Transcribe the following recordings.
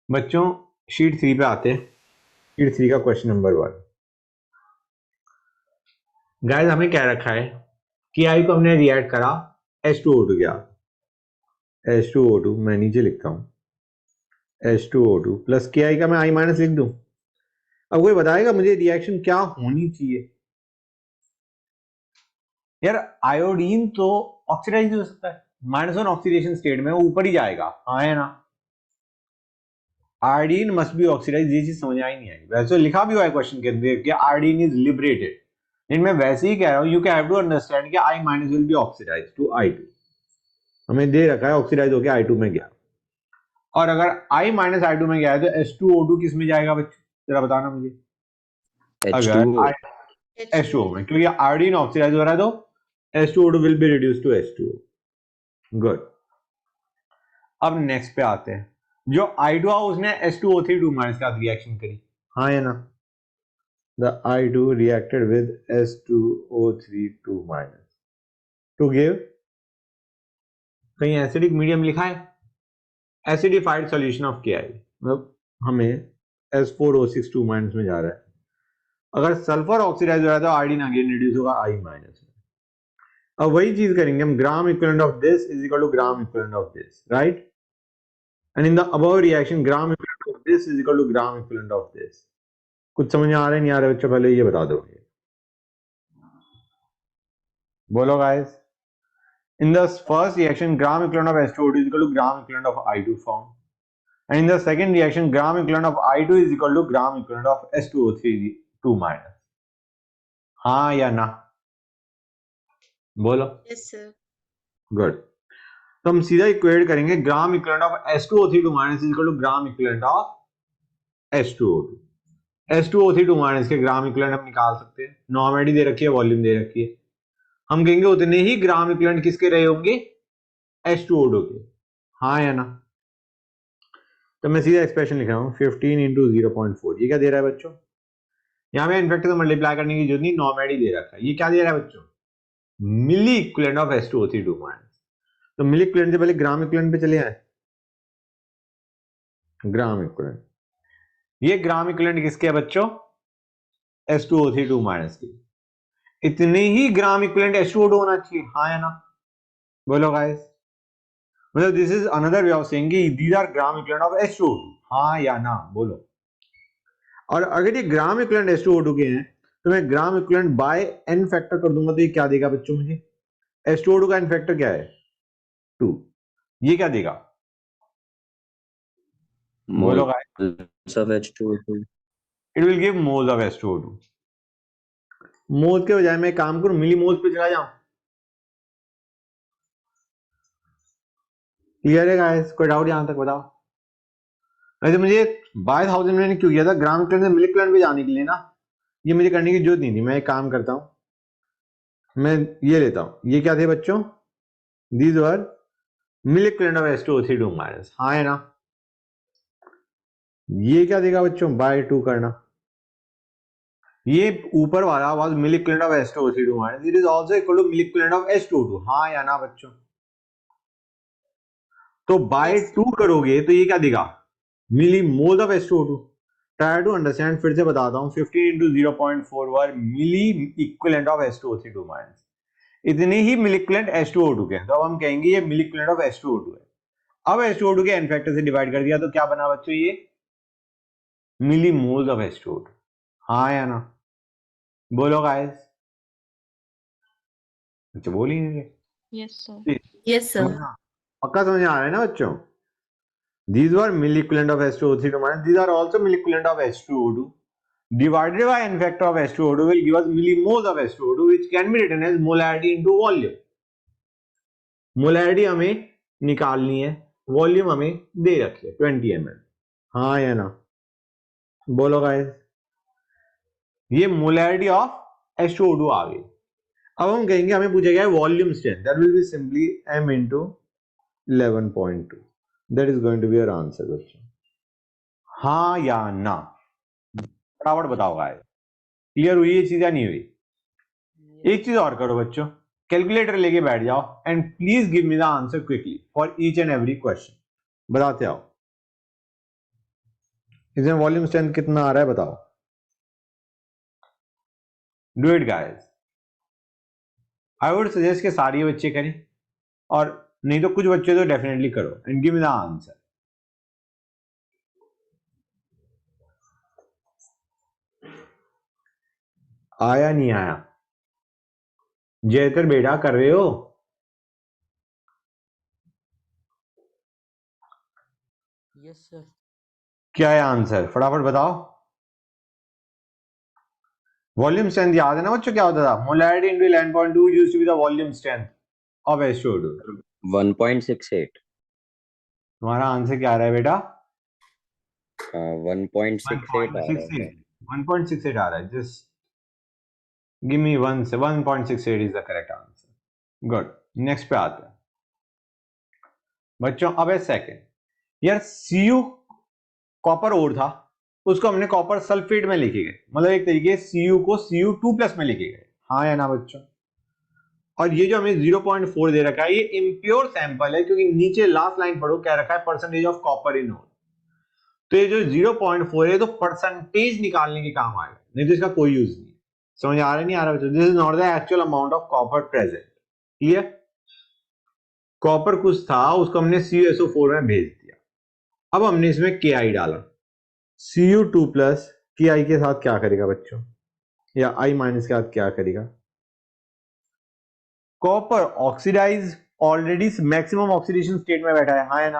बच्चों शीट 3 पे आते हैं। शीट 3 का क्वेश्चन नंबर 1। गाइस हमें क्या रखा है कि आई को हमने रिएक्ट करा H2O2 के साथ। H2O2 मैं नीचे लिखता हूं H2O2 प्लस के आई का मैं आई माइनस लिख दूं। अब कोई बताएगा मुझे रिएक्शन क्या होनी चाहिए? यार आयोडीन तो ऑक्सीडाइज हो सकता है, -1 ऑक्सीडेशन स्टेट में ऊपर ही जाएगा, हाँ है ना। आयोडीन मस्ट बी ऑक्सीडाइज, ये चीज समझ आई नहीं आई। वैसे लिखा भी हुआ है क्वेश्चन के अंदर कि आयोडीन इज लिबरेटेड, लेकिन मैं वैसे ही कह रहा हूं you can have to understand कि I minus will be oxidise to I2। हमें दे रखा है ऑक्सीडाइज होकर I2 में गया, और अगर I माइनस I2 में गया है तो H2O2 किस में जाएगा बच्चों, जरा बताना मुझे। अगर H2O में, क्योंकि आयोडीन ऑक्सीडाइज हो रहा है तो H2O2 will be reduce to H2O। Good. अब नेक्स्ट पे आते हैं। जो I2 उसने H2O3 माइनस के साथ रिएक्शन करी, हाँ या ना। The I2 reacted with H2O3 minus to give, कहीं एसिडिक मीडियम लिखा है, एसिडिफाइड सॉल्यूशन ऑफ KI, मतलब हमें S4O6 माइनस में जा रहा है। अगर सल्फर ऑक्सीडाइज हो रहा है तो आयोडीन अगेन रिड्यूस होगा I माइनस में। अब वही चीज करेंगे हम, gram equivalent of this is equal to gram equivalent of this, right. And in the above reaction gram equivalent of this is equal to gram equivalent of this. कुछ समझ आ रहा है नहीं आ रहा है बच्चों, पहले ये बता दो, बोलो guys. In the first reaction, gram equivalent of H2O2 is equal to gram equivalent of I2 found. And in the second reaction, gram equivalent of I2 is equal to gram equivalent of H2O3 minus. हाँ या ना, बोलो। Yes, sir. Good. तो हम सीधा equate करेंगे gram equivalent of H2O3 minus is equal to gram equivalent of H2O2। H2O3 minus के gram equivalent हम निकाल सकते हैं, नॉर्मेलिटी दे रखी है, वॉल्यूम दे रखी है। हम कहेंगे उतने ही ग्राम इक्विवेलेंट किसके रहे होंगे, H2O2 के, हाँ या ना। तो मैं सीधा एक्सप्रेशन लिख रहा हूं 15 इंटू 0.4। ये क्या दे रहा है बच्चों, यहां पे इनफैक्ट तो मल्टीप्लाई करने की जरूरत नहीं, नॉर्मेली दे रखा है। ये क्या दे रहा है बच्चों, milli equivalent of H2O3 minus. तो मिली इक्विवेलेंट से पहले ग्राम इक्विवेलेंट पे चले आए। ग्राम इक्विवेलेंट, ये ग्राम इक्विवेलेंट किसके है बच्चों, H2O3 माइनस की। इतने ही ग्राम इक्विवेलेंट H2O2 होना चाहिए, हाँ या ना, बोलो गाइस। मतलब this is another way of saying कि these are gram equivalent of H2O2, हाँ या ना, बोलो। और अगर ये ग्राम इक्विवेलेंट H2O2 के हैं तो मैं gram equivalent by n factor कर दूंगा, तो ये क्या देगा बच्चों मुझे, H2O2 का n फैक्टर क्या है 2। ये क्या देगा, बोलो guys. of H2O2. It will give moles of H2O2। Moles के बजाय मैं काम करूं मिली मोल्स पे चला जाऊं। क्लियर है गाइस, कोई डाउट यहां तक बताओ। वैसे मुझे बाय 1000 मैंने क्यों किया था, ग्राम इक्विवेलेंट से मिली इक्विवेलेंट पे जाने के लिए ना, ये मुझे करने की जरूरत नहीं थी। मैं एक काम करता हूं, मैं ये लेता हूं, ये क्या थे बच्चों, these were milli equivalent of H2O3 minus, हाँ है ना। ये क्या देगा बच्चों, बाय 2 करना। ये ऊपर वाला was milli equivalent of H2O3 minus, it is also equal to milli equivalent of H2O2, हाँ या ना बच्चों। तो बाय Yes. 2 करोगे तो ये क्या देगा, milli mole of H2O2। Try to understand, फिर से बताता हूं, 15 इंटू 0.4 वर milli equivalent of H2O3 minus, इतने ही मिली इक्विवेलेंट H2O2 के। तो अब हम कहेंगे ये मिली इक्विवेलेंट ऑफ H2O2 है। अब H2O2 के n फैक्टर से डिवाइड कर दिया तो क्या बना बच्चों, ये मिली मोल्स ऑफ H2O2, हाँ या ना, बोलो गाइस। अच्छा बोल ही नहीं रहे। Yes, sir. Yes, sir. पक्का समझ आ रहा है ना बच्चों। These were milli equivalent of H2O3 minus, these are also milli equivalent of H2O2 divided by n factor of H2O2 will give us millimoles of H2O2 which can be written as molarity into volume। Molarity हमें निकालनी है, volume हमें दे रखी है 20 ml, हाँ या ना, बोलो गाइस। ये मोलैरिटी ऑफ H2O2 आ गई। अब हम कहेंगे हमें पूछा गया है volume strength, that will be simply m into 11.2, that is going to be our answer बच्चों, हाँ या ना, फटाफट बताओ गाइस। क्लियर हुई ये चीज या नहीं हुई? एक चीज और करो बच्चों, कैलकुलेटर लेके बैठ जाओ and please give me the answer quickly for each and every question. बताते आओ। इसमें वॉल्यूम स्ट्रेंथ कितना आ रहा है बताओ, do it guys. I would suggest कि सारे बच्चे करें, और नहीं तो कुछ बच्चे तो डेफिनेटली करो and give me the answer. आया नहीं आया? जयकर बेटा कर रहे हो? Yes sir. क्या है आंसर, फटाफट बताओ। वॉल्यूम स्ट्रेंथ याद है ना बच्चों, क्या होता था? Molarity into 11.2 used to be the volume strength of H2O2। 1.68। तुम्हारा आंसर क्या आ रहा है बेटा? 1.68 आ रहा है। 1.68 आ रहा है। Just give me 1.68 is the correct answer. Good, next पे आते हैं बच्चों। अब है सेकंड। यार Cu कॉपर ओर था, उसको हमने कॉपर सल्फेट में लिखे गए, मतलब एक तरीके Cu को Cu2+ में लिखे गए, हाँ या ना बच्चों? और ये जो हमें 0.4 दे रखा है ये इम्प्योर सैंपल है, क्योंकि नीचे लास्ट लाइन पढ़ो क्या रखा है, परसेंटेज ऑफ कॉपर इन ओर। तो ये जो 0.4 है तो परसेंटेज निकालने के काम आएगा, नहीं तो इसका कोई यूज नहीं। समझ आ रहा नहीं आ रहा बच्चों? This is not the actual amount of copper present. Clear? Copper कुछ था, उसको हमने CuSO4 में भेज दिया। अब हमने इसमें Ki डाला। Cu2+ Ki के साथ क्या करेगा बच्चों, या I- के साथ क्या करेगा? Copper oxidise already maximum oxidation state में बैठा है, हाँ है ना?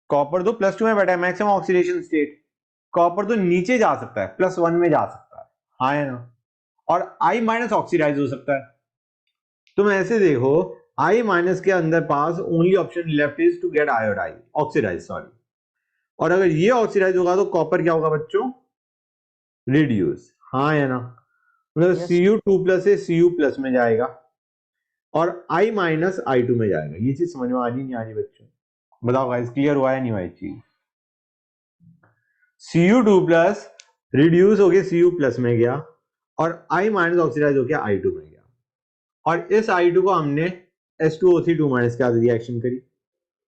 कॉपर तो +2 में बैठा है, मैक्सिमम ऑक्सीडेशन स्टेट। कॉपर तो नीचे जा सकता है, +1 में जा सकता है, हाँ है ना? और I- ऑक्सीडाइज हो सकता है। तुम ऐसे देखो, I- के अंदर पास only option left is to get iodise oxidise, sorry. और अगर ये ऑक्सीडाइज होगा तो कॉपर क्या होगा बच्चों? रिड्यूस, हाँ है ना? मतलब Yes. Cu2+ से Cu+ में जाएगा और I- I2 में जाएगा। ये चीज समझ में आ रही नहीं आ रही बच्चों? बताओ गाइस, क्लियर हुआ है नहीं हुआ ये चीज? Cu2+ रिड्यूस हो गया Cu+ में गया और I- ऑक्सीडाइज हो गया I2 में गया, और इस I2 को हमने H2O3 के साथ रिएक्शन करी।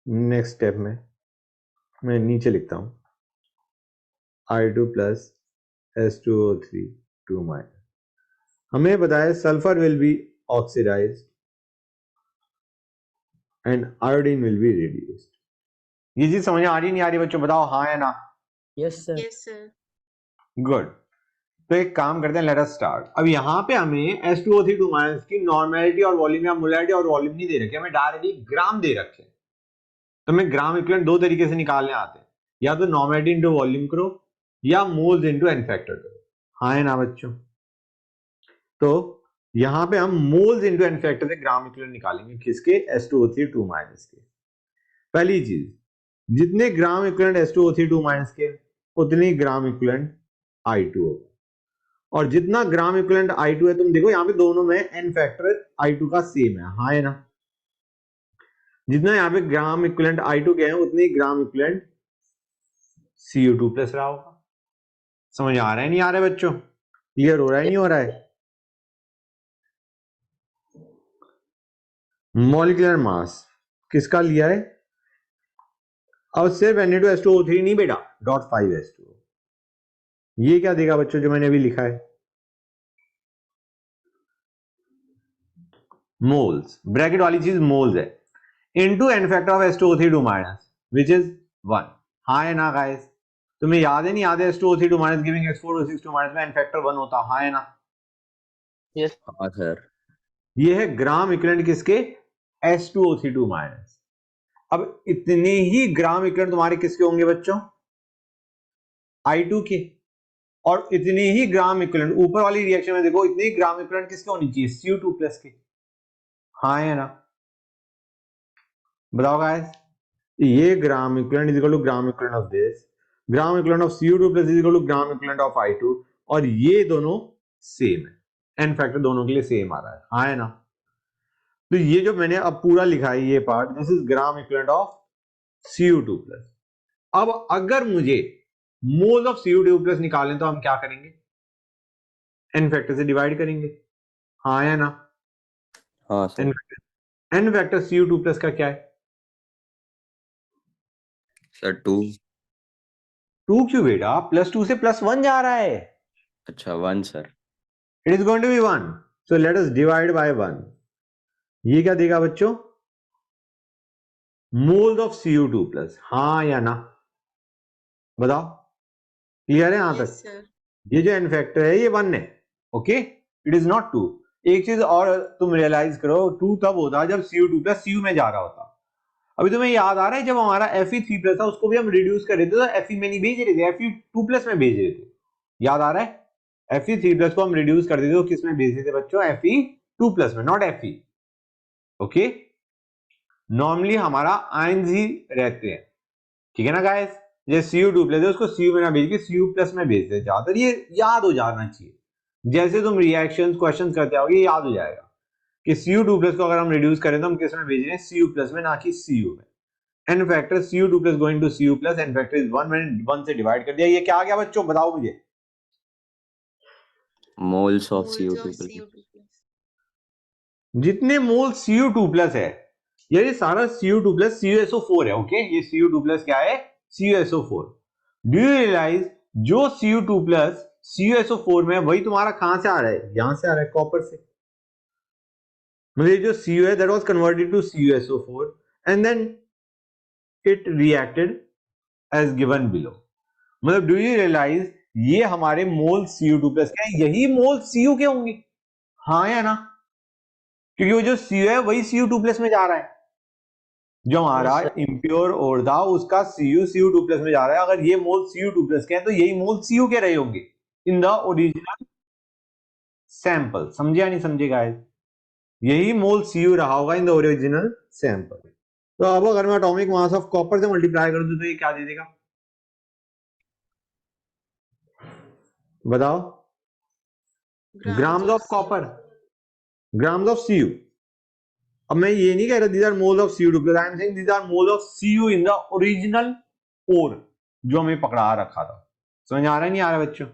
नेक्स्ट स्टेप में मैं नीचे लिखता हूं I2 + H2O3 2-। हमें बताया sulphur will be oxidised and iodine will be reduced. ये चीज समझ में आ रही नहीं आ रही बच्चों, बताओ हाँ या ना? Yes sir. Yes, sir. Good. तो एक काम करते हैं, लेट अस स्टार्ट। अब यहाँ पे हमें H2O3 की नॉर्मेलिटी और वॉल्यूम, या मोलैरिटी और वॉल्यूम नहीं दे रखे, हमें डायरेक्टली ग्राम दे रखे। तो हमें ग्राम इक्विवेलेंट दो तरीके से निकालने आते हैं, या तो नॉर्मेलिटी इंटू वॉल्यूम करो या मोल्स इंटू एन फैक्टर करो, हाँ है ना बच्चों? तो यहां पे हम मोल्स इंटू एन फैक्टर से ग्राम इक्विवेलेंट निकालेंगे, किसके? H2O3 के। पहली चीज, जितने ग्राम इक्विवेलेंट H2O3 के उतनी ग्राम इक्विवेलेंट I2 होगा, और जितना ग्राम इक्विवेलेंट I2 है, तुम देखो यहाँ पे दोनों में एन फैक्टर I2 का सेम है, हाँ है ना? जितना यहाँ पे ग्राम इक्विवेलेंट I2 के हैं उतनी ग्राम इक्विवेलेंट Cu2+ रहा होगा। समझ आ रहा है नहीं आ रहा है बच्चों? क्लियर हो रहा है नहीं हो रहा है? मॉलिक्यूलर मास किसका लिया है? अब सिर्फ Na2H2O3 नहीं बेटा, .5H2O। ये क्या देगा बच्चों जो मैंने अभी लिखा है? मोल्स, ब्रैकेट वाली चीज मोल्स है, into n factor of H2O3 which is 1, हाँ है ना गाइस? तुम्हें याद है नहीं याद है? H2O3 गिविंग H4O6 में एन फैक्टर 1 होता, हाँ है ना? यस। हाँ सर। ये है ग्राम इक्विवेलेंट किसके? H2O3 अब इतने ही ग्राम इक्विवेलेंट तुम्हारे किसके होंगे बच्चों? I2 के। और इतने ही ग्राम इक्विवेलेंट ऊपर वाली रिएक्शन में देखो, इतने ही ग्राम इक्विवेलेंट किसके होनी चाहिए? Cu2+ के, हाँ है ना? बताओ गाइस, ये gram equivalent is equal to gram equivalent of this, gram equivalent of Cu2+ is equal to gram equivalent of I2, और ये दोनों सेम है, एन फैक्टर दोनों के लिए सेम आ रहा है, हाँ है ना? तो ये जो मैंने अब पूरा लिखा है ये part, this is gram equivalent of Cu2+। अब अगर मुझे मोल्स ऑफ Cu2+ निकालें तो हम क्या करेंगे? एन फैक्टर से डिवाइड करेंगे, हाँ है ना? हाँ सर। एन फैक्टर Cu2+ का क्या है? सर 2। 2 क्यों बेटा? +2 से +1 जा रहा है. अच्छा 1 sir. It is going to be 1. So let us divide by 1. ये क्या देगा बच्चों? Moles of CO2 plus. हाँ या ना? बताओ. क्लियर है यहां Yes, तक? sir. ये जो n फैक्टर है ये 1 है. Okay, it is not 2. एक चीज और तुम रियलाइज करो, 2 तब होता है जब CO2 प्लस Cu में जा रहा होता. अभी तुम्हें याद आ रहा है जब हमारा Fe3 प्लस था उसको भी हम रिड्यूस कर रहे थे तो Fe में नहीं भेज रहे थे, Fe2 प्लस में भेज रहे थे. याद आ रहा है? Fe3 प्लस को हम रिड्यूस कर देते तो किस में भेज देते बच्चों? Fe2 प्लस में, नॉट Fe. ओके, नॉर्मली हमारा आयंस ही रहते हैं. ठीक है ना गाइस? जैसे CO2 प्लस है उसको Cu में ना भेज के Cu प्लस में भेज देते ज्यादातर. ये याद हो जाना चाहिए. जैसे तुम रिएक्शंस क्वेश्चंस करते आओगे ये याद हो जाएगा कि CO2 प्लस को अगर हम रिड्यूस करें तो हम किस में भेज रहे हैं? Cu प्लस में, ना कि Cu में. n factor CO2 plus going to Cu plus n factor is 1. मैंने 1 से डिवाइड कर दिया. ये क्या आ गया बच्चों? बताओ मुझे. Moles of Moles CO2 of plus. CO2 plus. जितने मोल CO2 प्लस है ये सारा CO2 प्लस CuSO4 है. ओके, ये CO2 प्लस क्या है? CuSO4. डू यू रियलाइज जो CO2 प्लस CuSO4 में वही तुम्हारा कहां से आ रहा है? यहां से आ रहा है, कॉपर से. मतलब जो Cu है that was converted to CuSO4 and then it reacted as given below. मतलब डू यू रियलाइज ये हमारे मोल CO2 प्लस क्या है? यही मोल Cu के होंगे. हाँ या ना? क्योंकि वो जो Cu है वही CO2 प्लस में जा रहा है. जो हमारा इम्प्योर और था उसका Cu2 प्लस में जा रहा है. अगर ये मोल Cu2 प्लस के हैं तो यही मोल Cu के रहे होंगे इन द ओरिजिनल सैंपल. समझे या नहीं समझे गाइस? यही मोल Cu रहा होगा इन द ओरिजिनल सैंपल. तो अब अगर मैं एटॉमिक मास ऑफ कॉपर से मल्टीप्लाई कर दूं तो ये क्या दे देगा? बताओ. Grams of copper, grams of Cu. अब मैं ये नहीं कह रहा these are mole of CO2 plus, I am saying these are mole of Cu in the original ore जो हमें पकड़ा रखा था. समझ आ रहा है नहीं आ रहा बच्चों?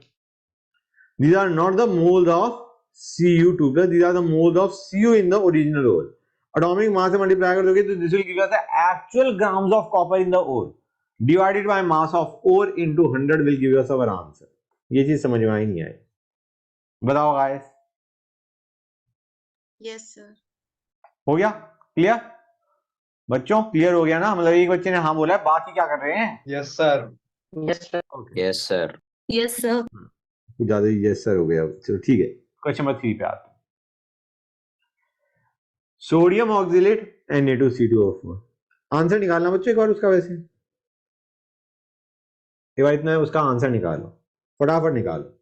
These are not the moles of Cu2 plus, these are the moles of Cu in the original ore. Atomic mass से multiply कर दोगे तो this will give us the actual grams of copper in the ore divided by mass of ore into 100 will give us our answer. ये चीज समझ में आई नहीं आई? बताओ गाइस. Yes, sir. हो गया क्लियर? बच्चों क्लियर हो गया ना? मतलब एक बच्चे ने हाँ बोला है, बाकी क्या कर रहे हैं? Yes sir. Yes, sir. Yes sir. Yes, sir. कुछ ज्यादा ही यस सर हो गया. चलो ठीक है, क्वेश्चन नंबर 3 पे आते हैं. Sodium oxalate Na2CO4. आंसर निकालना बच्चों एक बार उसका. वैसे एक बार इतना उसका आंसर निकालो, फटाफट निकालो.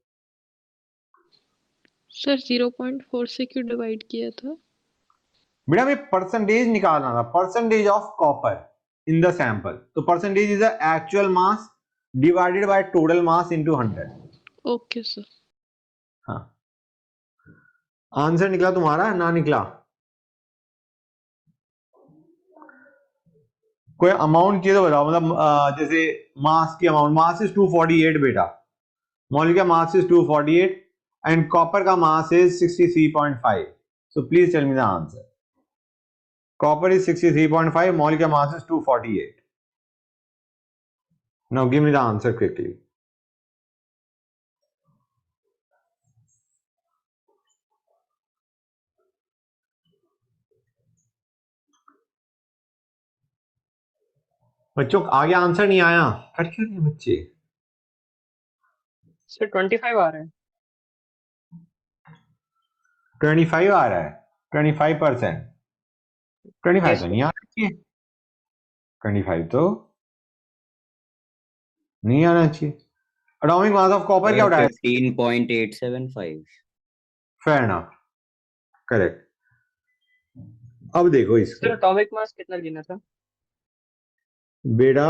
सर 0.4 से क्यों डिवाइड किया था? बेटा हमें परसेंटेज निकालना था, percentage of copper in the sample. तो percentage is the actual mass divided by total mass into 100. Okay sir. हाँ, आंसर निकला तुम्हारा ना निकला? कोई अमाउंट चाहिए तो बताओ. मतलब जैसे मास की अमाउंट, मास इज 248 बेटा. मॉलिक्यूलर का मास इज 248 एंड कॉपर का mass is 63.5. So please tell me the answer. Copper is 63.5, molecular mass is 248. Now give me the answer quickly. बच्चों आगे आंसर नहीं आया, कट क्यों नहीं बच्चे? सर 25 आ रहा है. 25 आ रहा है. 25%. 25 तो नहीं आना चाहिए. 25 तो नहीं आना चाहिए. एटॉमिक मास ऑफ कॉपर क्या उठाया? 15.875. Fair enough, correct. अब देखो सर इसको एटॉमिक मास कितना लेना था? बेटा.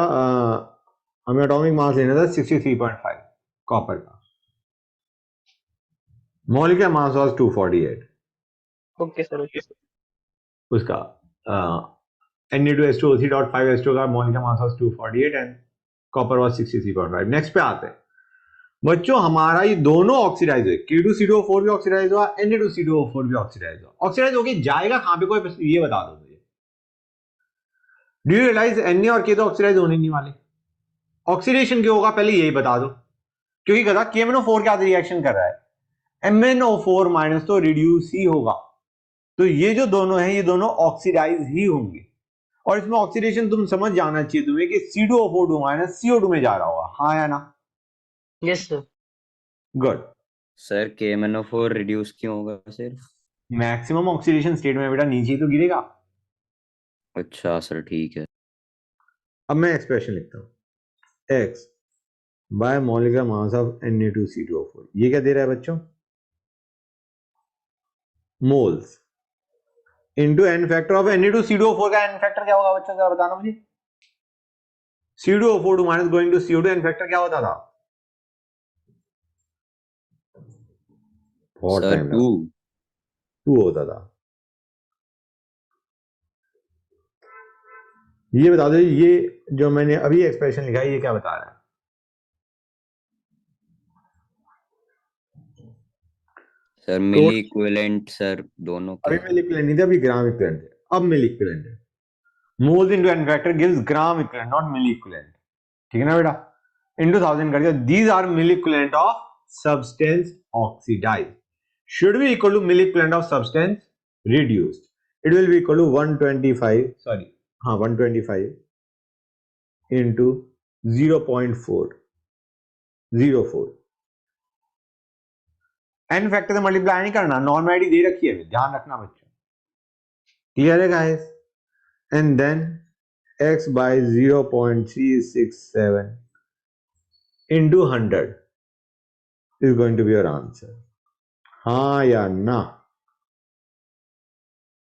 हमें एटॉमिक मास लेना था 63.5 कॉपर का. Molecular mass was 248. Okay sir. Okay sir. उसका Na2S2O3.5S2 का molecular mass was 248 and copper was 63.5. Next पे आते हैं बच्चों. हमारा ये दोनों ऑक्सीडाइज है. K2CO4 भी ऑक्सीडाइज हुआ, Na2CO4 भी ऑक्सीडाइज हुआ. ऑक्सीडाइज होके जाएगा कहां पे? कोई ये बता दो मुझे. डू यू रियलाइज Na और K तो ऑक्सीडाइज होने नहीं वाले. ऑक्सीडेशन क्यों होगा पहले यही बता दो, क्योंकि कहता KMnO4 क्या रिएक्शन कर रहा है, MnO4 माइनस तो रिड्यूस ही होगा, तो ये जो दोनों हैं ये दोनों ऑक्सीडाइज ही होंगे, और इसमें ऑक्सीडेशन तुम समझ जाना चाहिए तुम्हें कि C2O4 माइनस CO2 में जा रहा होगा, हाँ या ना? Yes sir. Good. Sir KMnO4 reduce क्यों होगा सिर्फ? मैक्सिमम ऑक्सीडेशन स्टेट में बेटा नीचे ही तो गिरेगा। अच्छा सर ठीक है। अब मैं एक्सप्रेशन लिखता हूं, x by molecular mass of Na2CO4, ये क्या दे रहा है बच्चों, moles into n factor of Na2CO4 का n फैक्टर क्या होगा बच्चों, जरा बताना मुझे। C2O4 minus going to CO2 n factor क्या होता था? बहुत सर टाइम 2। 2 होता था। ये बता दो, ये जो मैंने अभी एक्सप्रेशन लिखा है ये क्या बता रहा है? सर मिली इक्विवेलेंट सर दोनों के। अभी मिली इक्विवेलेंट नहीं था, अभी ग्राम इक्विवेलेंट है, अब मिली इक्विवेलेंट है। Moles into n factor gives gram equivalent, not milli equivalent, ठीक है ना बेटा? इनटू 1000 कर दिया, these are milli equivalent of substance oxidised, should be equal to milli equivalent of substance reduced. It will be equal to 125, sorry, 125 into 0.404। n factor से multiply नहीं करना, normality दे रखी है, ध्यान रखना बच्चों, क्लियर है guys? And then x by 0.367 into 100 is going to be your answer, हाँ या ना?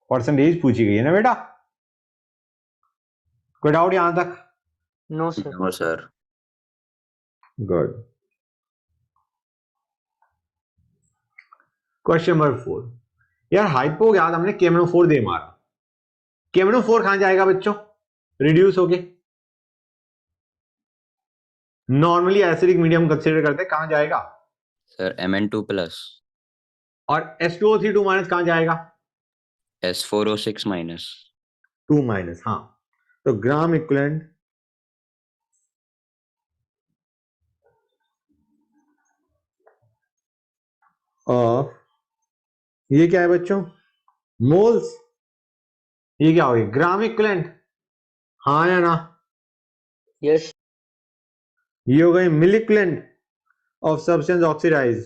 परसेंटेज पूछी गई है ना बेटा, कोई डाउट यहां तक? No sir. No sir. Good. Question number 4, यार हाइपो याद हमने KMnO4 दे मारा, KMnO4 कहां जाएगा बच्चों, रिड्यूस होके, नॉर्मली एसिडिक मीडियम कंसीडर करते हैं, कहां जाएगा? Sir Mn2 plus. और H2O3 माइनस कहां जाएगा? S4O6 minus. 2 माइनस, हाँ, तो ग्राम इक्विवेलेंट ऑफ, ये क्या है बच्चों, मोल्स, ये क्या हो गया, ग्राम इक्विवेलेंट, हाँ या ना? यस। ये हो गई milli equivalent of substance oxidised,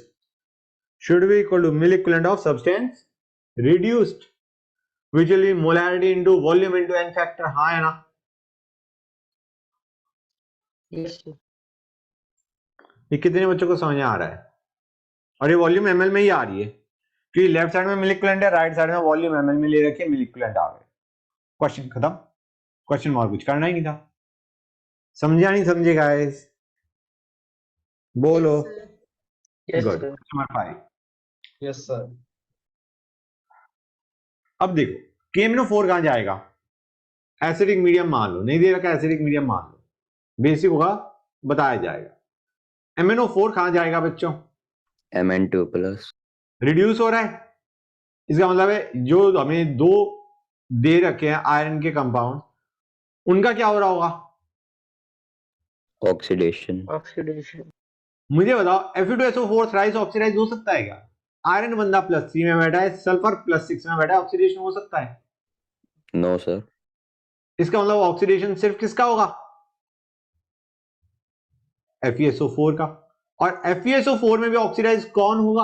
should be equal to milli equivalent of substance reduced, which will be molarity into volume into n factor, हाँ है ना? Yes sir. ये कितने बच्चों को समझ में आ रहा है? और ये वॉल्यूम ml में ही आ रही है, क्योंकि लेफ्ट साइड में मिली इक्विवेलेंट है, राइट साइड में वॉल्यूम ml में ले रखी है, मिली इक्विवेलेंट आ गए, क्वेश्चन खत्म, क्वेश्चन और कुछ करना ही नहीं था। समझा नहीं समझे गाइस, बोलो। Yes good. Sir. Number 5, yes sir. अब देखो KMnO4 कहां जाएगा, एसिडिक मीडियम मान लो, नहीं दे रखा एसिडिक मीडियम मान लो, बेसिक होगा बताया जाएगा। MnO4 कहां जाएगा बच्चों, Mn2 प्लस। रिड्यूस हो रहा है, इसका मतलब है जो हमें दो दे रखे हैं आयरन के कंपाउंड, उनका क्या हो रहा होगा, ऑक्सीडेशन। ऑक्सीडेशन। मुझे बताओ Fe2SO4 थ्राइस ऑक्सीडाइज हो सकता है क्या? आयरन बंदा +3 में बैठा है, सल्फर +6 में बैठा है, ऑक्सीडेशन हो सकता है? No sir. इसका मतलब ऑक्सीडेशन सिर्फ किसका होगा, FeSO4 का, और FeSO4 में भी ऑक्सीडाइज कौन होगा?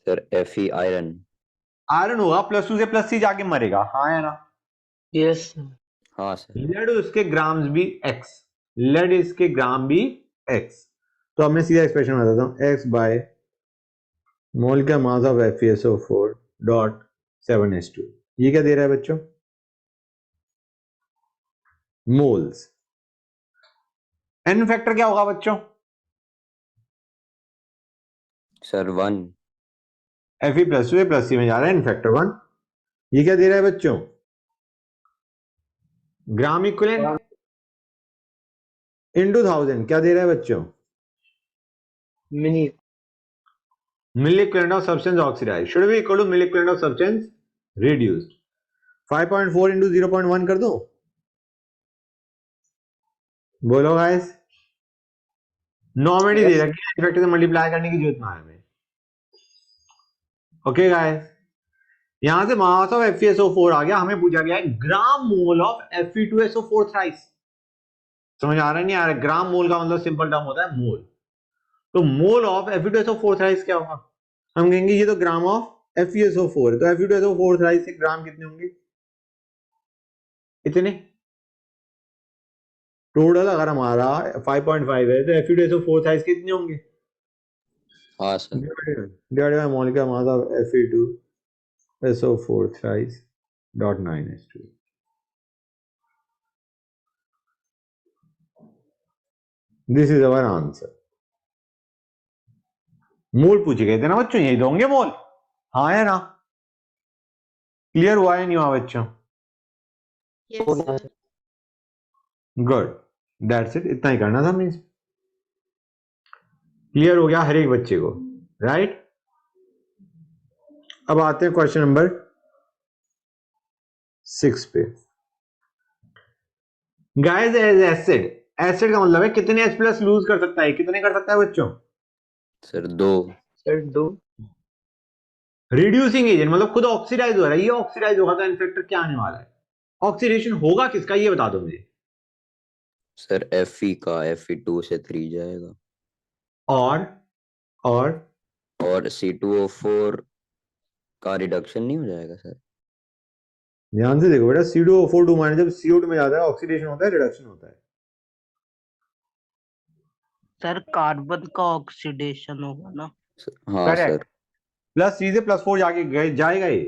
Sir Fe iron. आयरन होगा, +2 से +3 जाके मरेगा, हाँ या ना? Yes sir. हाँ सर। लेड उसके ग्राम्स भी x, लेड इसके ग्राम भी x, तो अब मैं सीधा एक्सप्रेशन बताता हूं, x bye molecular mass of FeSO4 dot 7s2, ये क्या दे रहा है बच्चों, मोल्स, n फैक्टर क्या होगा बच्चों, सर 1। Fe +2 से +3 में जा रहा है, n फैक्टर 1, ये क्या दे रहा है बच्चों, ग्राम इक्विवेलेंट इनटू 1000, क्या दे रहा है बच्चों, mini. Milli equivalent of substance oxidised, should be equal to milli equivalent of substance reduced, 5.4 into 0.1 कर दो, बोलो गाइस, नॉर्मली दे Yes. रखी है, इफेक्ट से मल्टीप्लाई करने की जरूरत ना है हमें। ओके गाइस, यहां से मास ऑफ FeSO4 आ गया, हमें पूछा गया है ग्राम मोल ऑफ Fe2SO4 थ्राइस। समझ आ रहा है नहीं आ रहा है? ग्राम मोल का मतलब सिंपल टर्म होता है मोल। तो मोल ऑफ Fe2SO4 थ्राइस क्या होगा? हम कहेंगे ये तो ग्राम ऑफ FeSO4 है, तो Fe2SO4 थ्राइस के ग्राम कितने होंगे? इतने। टोटल अगर हमारा 5.5 है तो Fe2SO4 थ्राइस कितने होंगे? हाँ sir. Divided by molecular mass of Fe2SO4 thrice dot 9s2. This is our answer. मोल पूछे गए थे ना बच्चों, यही दोगे मोल, हाँ या ना? क्लियर हुआ है नहीं हुआ बच्चों? Yes, sir. Good, that's it, इतना ही करना था मीन्स। क्लियर हो गया हर एक बच्चे को, राइट? अब आते हैं क्वेश्चन नंबर 6 पे। गाइस एज एसिड, एसिड का मतलब है कितने H प्लस लूज कर सकता है, कितने कर सकता है बच्चों? सर 2। Sir, 2. रिड्यूसिंग एजेंट मतलब खुद ऑक्सीडाइज हो रहा है, ये ऑक्सीडाइज होगा तो इन्फेक्टर क्या आने वाला है? ऑक्सीडेशन होगा किसका, ये बता दो मुझे। सर Fe का Fe2 से 3 जाएगा और और और C2O4 का रिडक्शन नहीं हो जाएगा सर? ध्यान से देखो बेटा, CO2 माइनस जब CO2 में जाता है ऑक्सीडेशन होता है, रिडक्शन होता है। सर कार्बन का ऑक्सीडेशन होगा ना। हाँ करेक्ट, सर। प्लस 3 से +4 जाके जाएगा ये।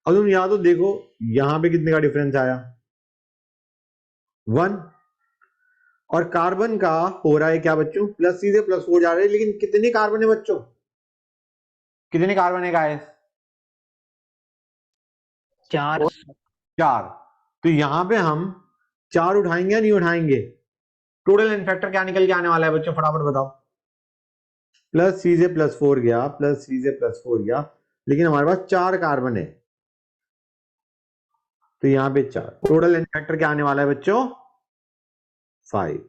अब तुम यहां तो देखो, यहां पे कितने का डिफरेंस आया? 1। और कार्बन का हो रहा है क्या बच्चों? +3 से +4 जा रहे हैं, लेकिन कितने कार्बन है बच्चों? कितने कार्बन है गाइस? 4। 4। तो यहां पे हम 4 उठाएंगे या नहीं उठाएंगे? टोटल इन्फेक्टर क्या निकल के आने वाला है बच्चों, फटाफट बताओ। +3 से +4 गया, +3 से +4 गया, लेकिन हमारे पास 4 कार्बन है, तो यहां पे 4। टोटल इन्फेक्टर क्या आने वाला है बच्चों? 5।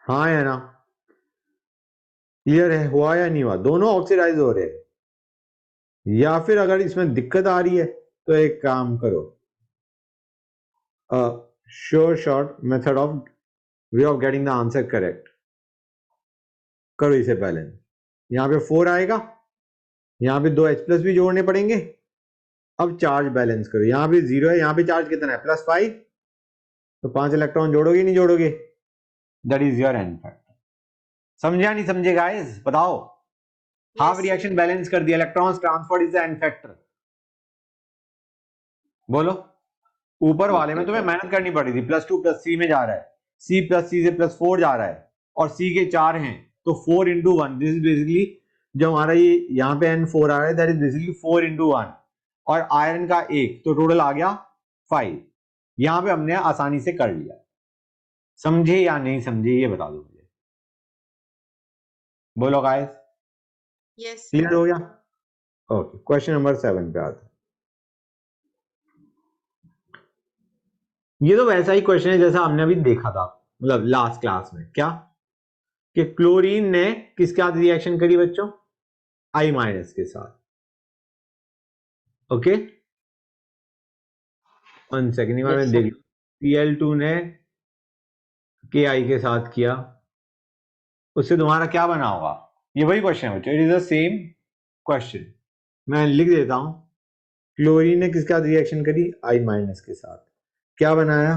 हाँ या ना? क्लियर है, हुआ या नहीं हुआ? दोनों ऑक्सीडाइज हो रहे हैं। या फिर अगर इसमें दिक्कत आ रही है तो एक काम करो, sure short method of way of getting the answer correct करो। इसे पहले यहां पे 4 आएगा, यहां पे 2 H प्लस भी जोड़ने पड़ेंगे। अब चार्ज बैलेंस करो, यहां पे 0 है, यहां पे चार्ज कितना है? +5, तो 5 इलेक्ट्रॉन जोड़ोगे नहीं जोड़ोगे? That is your answer. समझा नहीं समझे गाइस, बताओ। Half Yes, reaction sir. Balance कर दिया, electrons transferred is the n factor. बोलो, ऊपर वाले में ओके तुम्हें सर। मेहनत करनी पड़ी थी, +2 +3 में जा रहा है, C +C से +4 जा रहा है, और C के 4 हैं, तो 4 into 1, दिस इज बेसिकली जो हमारा ये यहाँ पे N4 आ रहा है, दैट इज बेसिकली 4 into 1, और आयरन का 1, तो टोटल आ गया 5। यहां पे हमने आसानी से कर लिया। समझे या नहीं समझे ये बता दो मुझे, बोलो गाइस। Yes, sir. क्लियर हो गया? ओके, क्वेश्चन नंबर 7 पे आते हैं। ये तो वैसा ही क्वेश्चन है जैसा हमने अभी देखा था, मतलब लास्ट क्लास में। क्या कि क्लोरीन ने किसके साथ रिएक्शन करी बच्चों? I माइनस के साथ। ओके, 1 सेकेंड में Yes, sir. देख, Cl2 ने Ki के साथ किया, उससे तुम्हारा क्या बना होगा? ये वही क्वेश्चन है बच्चों, it is the same question. मैं लिख देता हूं, क्लोरीन ने किसके साथ रिएक्शन करी? I माइनस के साथ। क्या बनाया?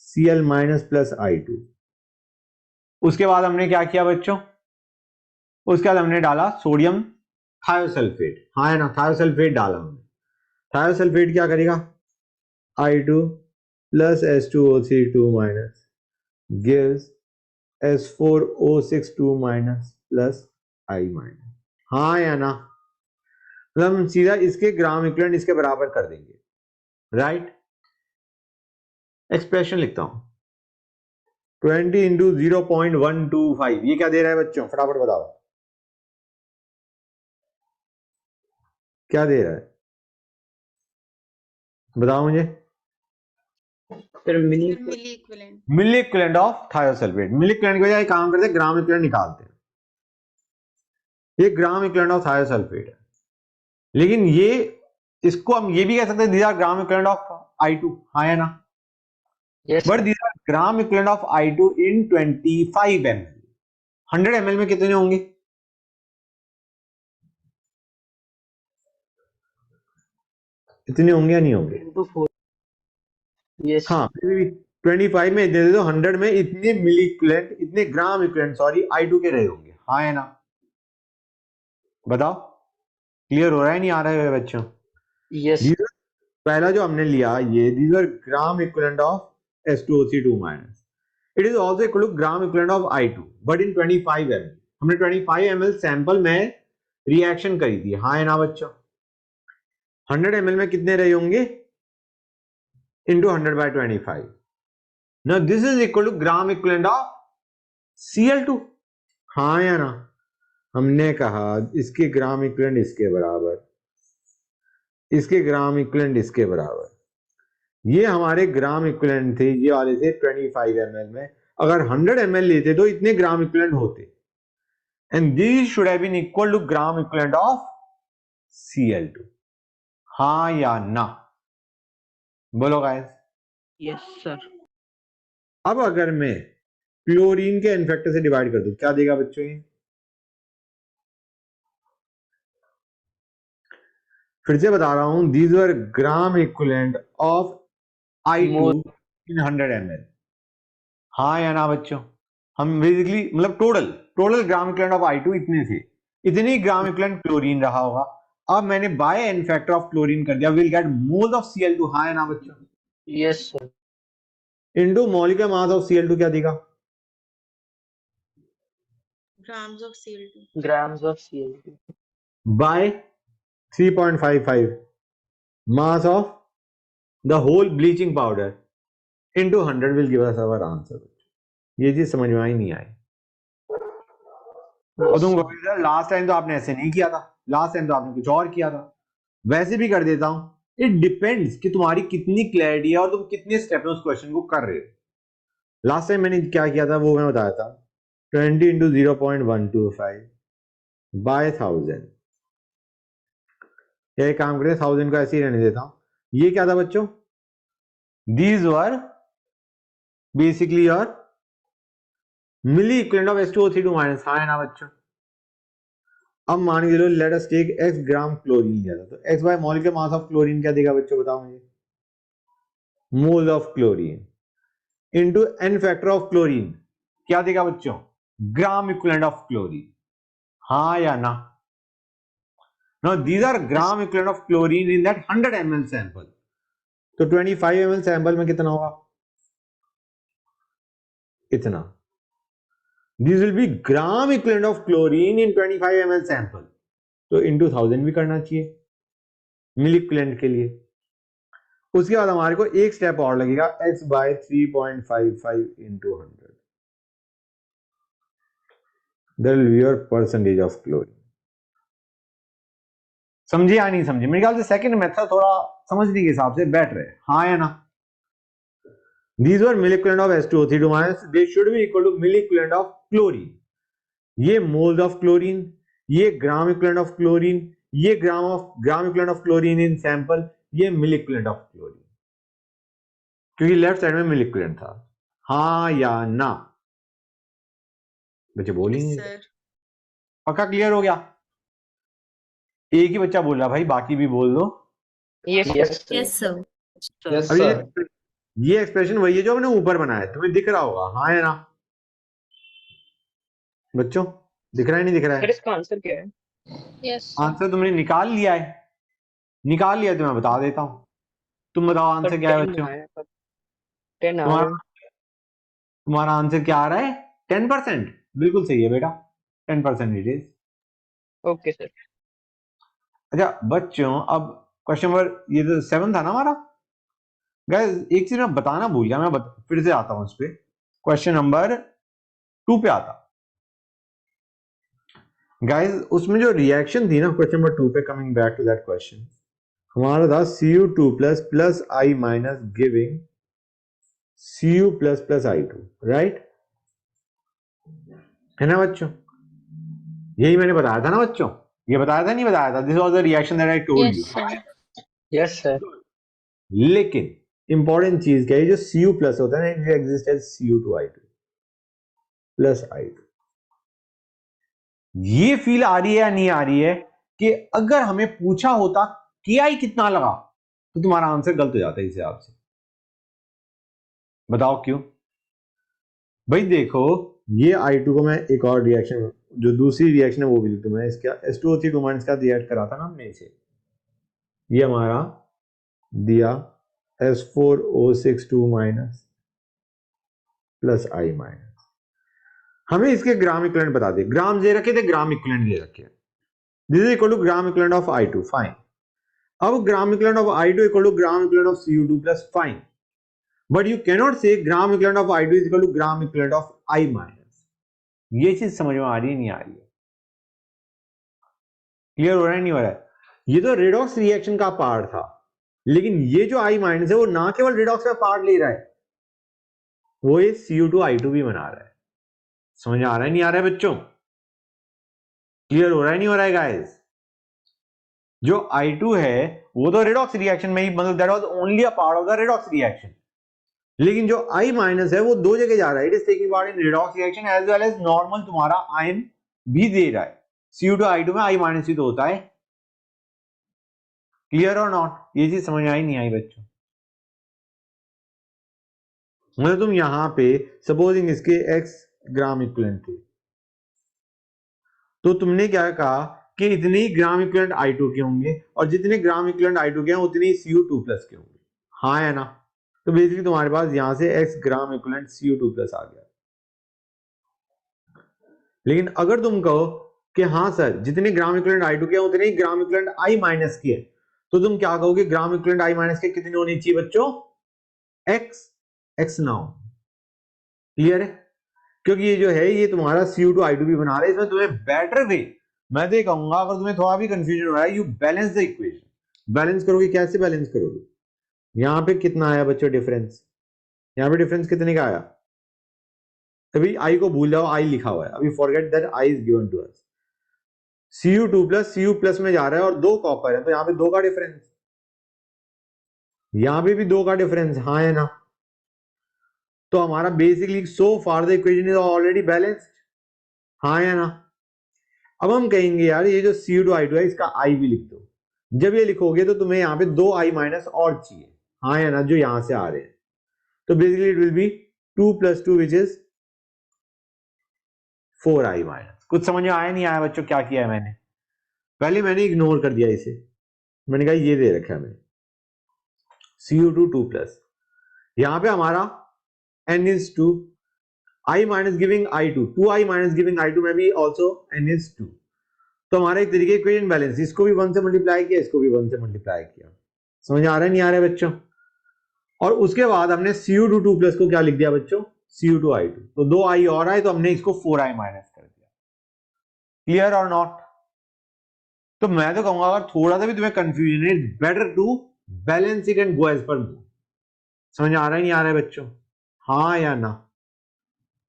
Cl minus plus I2। उसके बाद हमने क्या किया बच्चों? उसके बाद हमने डाला सोडियम थायोसल्फेट, हाँ है ना, थायोसल्फेट डाला हमने। थायोसल्फेट क्या करेगा? I2 plus H2O3 2 minus gives S4O6 2 minus plus I minus। हाँ या ना? मतलब हम सीधा इसके ग्राम इक्विवेलेंट इसके बराबर कर देंगे, राइट? एक्सप्रेशन लिखता हूं, 20 इंटू 0.125, ये क्या दे रहा है बच्चों, फटाफट बताओ क्या दे रहा है, बताओ मुझे। फिर मिनी फिर milli equivalent. Milli equivalent of thiosulphate. Milli equivalent की बजाय काम करते हैं ग्राम इक्विवेलेंट निकालते हैं। ये ग्राम इक्विवेलेंट ऑफ थायोसल्फेट है, लेकिन ये इसको हम ये भी कह सकते हैं these are gram equivalent of I2, हाँ या ना? Yes but these are gram equivalent of I2 in 25 ml। 100 ml में कितने होंगे? इतने होंगे या नहीं होंगे? इनटू 4। यस हाँ, फिर भी 25 में दे दो, 100 में इतने मिली इक्विवेलेंट, इतने ग्राम इक्विवेलेंट सॉरी I2 के रहे होंगे, हाँ या ना? बताओ, क्लियर हो रहा है नहीं आ रहा है बच्चों? यस These are- पहला जो हमने लिया ये these are gram equivalent of H2O3 minus, it is also equal to gram equivalent of I2 but in 25 ml। हमने 25 ml सैंपल में रिएक्शन करी थी, हाँ या ना बच्चों? 100 ml में कितने रहे होंगे? Into 100/25। Now this is equal to gram equivalent of Cl2, हाँ या ना? हमने कहा इसके ग्राम इक्विवेलेंट इसके बराबर, इसके ग्राम इक्विवेलेंट इसके बराबर। ये हमारे ग्राम इक्विवेलेंट थे, ये वाले थे 25 ml में। अगर 100 ml लेते तो इतने ग्राम इक्विवेलेंट होते, and this should have been equal to gram equivalent of Cl2, हाँ या ना? बोलो गाइस। Yes sir. अब अगर मैं क्लोरीन के n फैक्टर से डिवाइड कर दूं क्या देगा बच्चों? ये फिर से बता रहा हूं, these were gram equivalent of I2 in 100 ml, हाँ या ना बच्चों? हम बेसिकली मतलब total gram equivalent of I2 इतने थे, इतने ग्राम इक्विवेलेंट क्लोरीन रहा होगा। अब मैंने by n factor of chlorine कर दिया, will get moles of Cl2, हाँ या ना बच्चों? Yes sir. Into molecular mass of Cl2 क्या देगा? Grams of Cl2। Grams of Cl2 by 3.55 mass of the whole bleaching powder into 100 will give us our answer। ये चीज समझ में आई नहीं आई? और तुम लास्ट टाइम तो आपने ऐसे नहीं किया था, लास्ट टाइम तो आपने कुछ और किया था। वैसे भी कर देता हूं, इट डिपेंड्स कि तुम्हारी कितनी क्लैरिटी है और तुम कितने स्टेप में उस क्वेश्चन को कर रहे हो। लास्ट टाइम मैंने क्या किया था वो मैं बताया था, 20 into 0.125 by 1000। ये काम करें, 1000 को ऐसे ही रहने देता हूं। ये क्या था बच्चों? These were basically your milli equivalent of H2O3 minus, हाँ है ना बच्चों? अब मान के लो let us take x gram chlorine लिया था, तो x by molecular mass of chlorine क्या देगा बच्चों बताओ मुझे? Mole of chlorine into n factor of chlorine क्या देगा बच्चों? ग्राम इक्विवेलेंट ऑफ क्लोरीन, हाँ या ना? Now these are gram equivalent of chlorine in that 100 ml sample। तो 25 ml सैंपल में कितना होगा? इतना। This will be gram equivalent of chlorine in 25 ml sample। तो into 1000 भी करना चाहिए मिली इक्विवेलेंट के लिए। उसके बाद हमारे को एक स्टेप और लगेगा, x bye 3.55 into 100 that will be your percentage of chlorine। समझे या नहीं समझे? मेरे ख्याल से सेकंड मेथड थोड़ा समझने के हिसाब से बेटर है, हाँ या ना? These were milli equivalent of H2O3 minus, they should be equal to milli equivalent of chlorine। ये moles of chlorine, ये ग्राम इक्विवेलेंट ऑफ क्लोरीन, ये gram equivalent of chlorine in sample, ये मिली इक्विवेलेंट ऑफ क्लोरीन, क्योंकि left side में मिली equivalent था, हाँ या ना? बच्चे बोलेंगे? सर पक्का क्लियर हो गया? एक ही बच्चा बोल रहा भाई, बाकी भी बोल दो। Yes yes sir. यस अब सर। ये एक्सप्रेशन वही है जो हमने ऊपर बनाया है, तुम्हें दिख रहा होगा, हाँ या ना बच्चों? दिख रहा है नहीं दिख रहा सर है? इसका आंसर क्या है? यस आंसर तुमने निकाल लिया है? निकाल लिया तो मैं बता देता हूं, तुम बताओ आंसर क्या है बच्चों? 10 आ तुम्हारा रहा है। तुम्हारा आंसर क्या आ रहा है? 10%। बिल्कुल सही है बेटा, 10% इट इज। Okay sir. अच्छा बच्चों, अब क्वेश्चन नंबर ये तो 7 था ना हमारा। गाइस एक चीज मैं बताना भूल गया, मैं फिर से आता हूं उस पे। क्वेश्चन नंबर 2 पे आता। गाइस उसमें जो रिएक्शन थी ना क्वेश्चन नंबर 2 पे, coming back to that question, हमारा था Cu2 plus I minus giving Cu plus plus I2, right, है ना बच्चों? यही मैंने बताया था ना बच्चों, ये बताया था नहीं बताया था? This was the reaction that I told Yes, you. sir. Yes, sir. लेकिन इंपॉर्टेंट चीज क्या है, जो Cu प्लस होता है ना, it exist as Cu2I2 plus I2। ये फील आ रही है या नहीं आ रही है कि अगर हमें पूछा होता Ki कितना लगा तो तुम्हारा आंसर गलत हो जाता है इस हिसाब से? बताओ क्यों? भाई देखो, ये I2 को मैं एक और रिएक्शन, जो दूसरी रिएक्शन है वो भी लिख दूं मैं, इसका H2O3 माइनस का रिएक्ट करा था ना हमने इसे, ये हमारा दिया S4O62 minus plus I minus. हमें इसके ग्राम इक्विवेलेंट बता दे, ग्राम दे रखे थे, ग्राम इक्विवेलेंट दे रखे, this is equal to gram equivalent of I2, fine. अब gram equivalent of I2 equal to gram equivalent of Cu2 plus, fine, but you cannot say gram equivalent of I2 is equal to gram equivalent of I minus. ये चीज समझ में आ रही है नहीं आ रही है? क्लियर हो रहा है नहीं हो रहा है? ये तो रेडॉक्स रिएक्शन का पार्ट था, लेकिन ये जो I माइनस है वो ना केवल रेडॉक्स का पार्ट ले रहा है, वो ये Cu2I2 भी बना रहा है। समझ आ रहा है नहीं आ रहा है बच्चों? क्लियर हो रहा है नहीं हो रहा है गाइस? जो I2 है वो तो रेडॉक्स रिएक्शन में ही, मतलब that was only a part of the redox reaction, लेकिन जो I माइनस है वो दो जगह जा रहा है, it is taking part in redox reaction as well as normal तुम्हारा आयन भी दे रहा है। Cu2I2 में I माइनस ही तो होता है। क्लियर और नॉट? ये चीज समझ आई नहीं आई बच्चों? मतलब तुम यहां पे सपोजिंग इसके x ग्राम इक्विवेलेंट थे, तो तुमने क्या कहा कि इतने ही ग्राम इक्विवेलेंट I2 के होंगे, और जितने ग्राम इक्विवेलेंट I2 के हैं उतने ही Cu2 प्लस के होंगे, हाँ है ना? तो बेसिकली तुम्हारे पास यहां से x gram equivalent Cu2 plus आ गया। लेकिन अगर तुम कहो कि हाँ सर, जितने ग्राम इक्विवेलेंट I2 के हैं उतने ही ग्राम इक्विवेलेंट I माइनस के हैं, तो तुम क्या कहोगे? ग्राम इक्विवेलेंट I माइनस के कितने होने चाहिए बच्चों? x now. क्लियर है? क्योंकि ये जो है ये तुम्हारा Cu2I2 भी बना रहा है, इसमें तुम्हें बेटर वे, मैं तो ये कहूंगा, अगर तुम्हें थोड़ा भी कंफ्यूजन हो रहा है, you balance the equation. Balance करोगे, कैसे बैलेंस करोगे? यहां पे कितना आया बच्चों डिफरेंस? यहां पे डिफरेंस कितने का आया? अभी I को भूल जाओ, I लिखा हुआ है, अभी forget that I is given to us. Cu2 plus Cu plus में जा रहा है और दो कॉपर है, तो यहां पे दो का डिफरेंस, यहां पे भी दो का डिफरेंस, हाँ है ना? तो हमारा basically so far the equation is already balanced, हाँ है ना? अब हम कहेंगे यार ये जो Cu2I2 है इसका I भी लिख दो। जब ये लिखोगे तो तुम्हें यहाँ पे दो I माइनस और चाहिए, हाँ है ना, जो यहां से आ रहे हैं। तो basically it will be 2 plus 2 which is 4I minus. कुछ समझ में आया नहीं आया बच्चों क्या किया है मैंने? पहले मैंने इग्नोर कर दिया इसे, मैंने कहा ये दे रखा है मैंने Cu2 2 प्लस, यहां पे हमारा n is 2, I minus giving I2, 2I minus giving I2 में भी ऑल्सो n is 2। तो हमारा एक तरीके इक्वेशन बैलेंस, इसको भी 1 से मल्टीप्लाई किया, इसको भी 1 से मल्टीप्लाई किया। समझ आ रहा है नहीं आ रहा है बच्चों? और उसके बाद हमने Cu2 2 प्लस को क्या लिख दिया बच्चों? Cu2I2, तो दो I और आए तो हमने इसको 4I माइनस कर दिया। क्लियर और नॉट? तो मैं तो कहूंगा अगर थोड़ा सा भी तुम्हें कंफ्यूजन है, better to balance it and go as per rule. समझ आ रहा है नहीं आ रहा है बच्चों? हाँ या ना?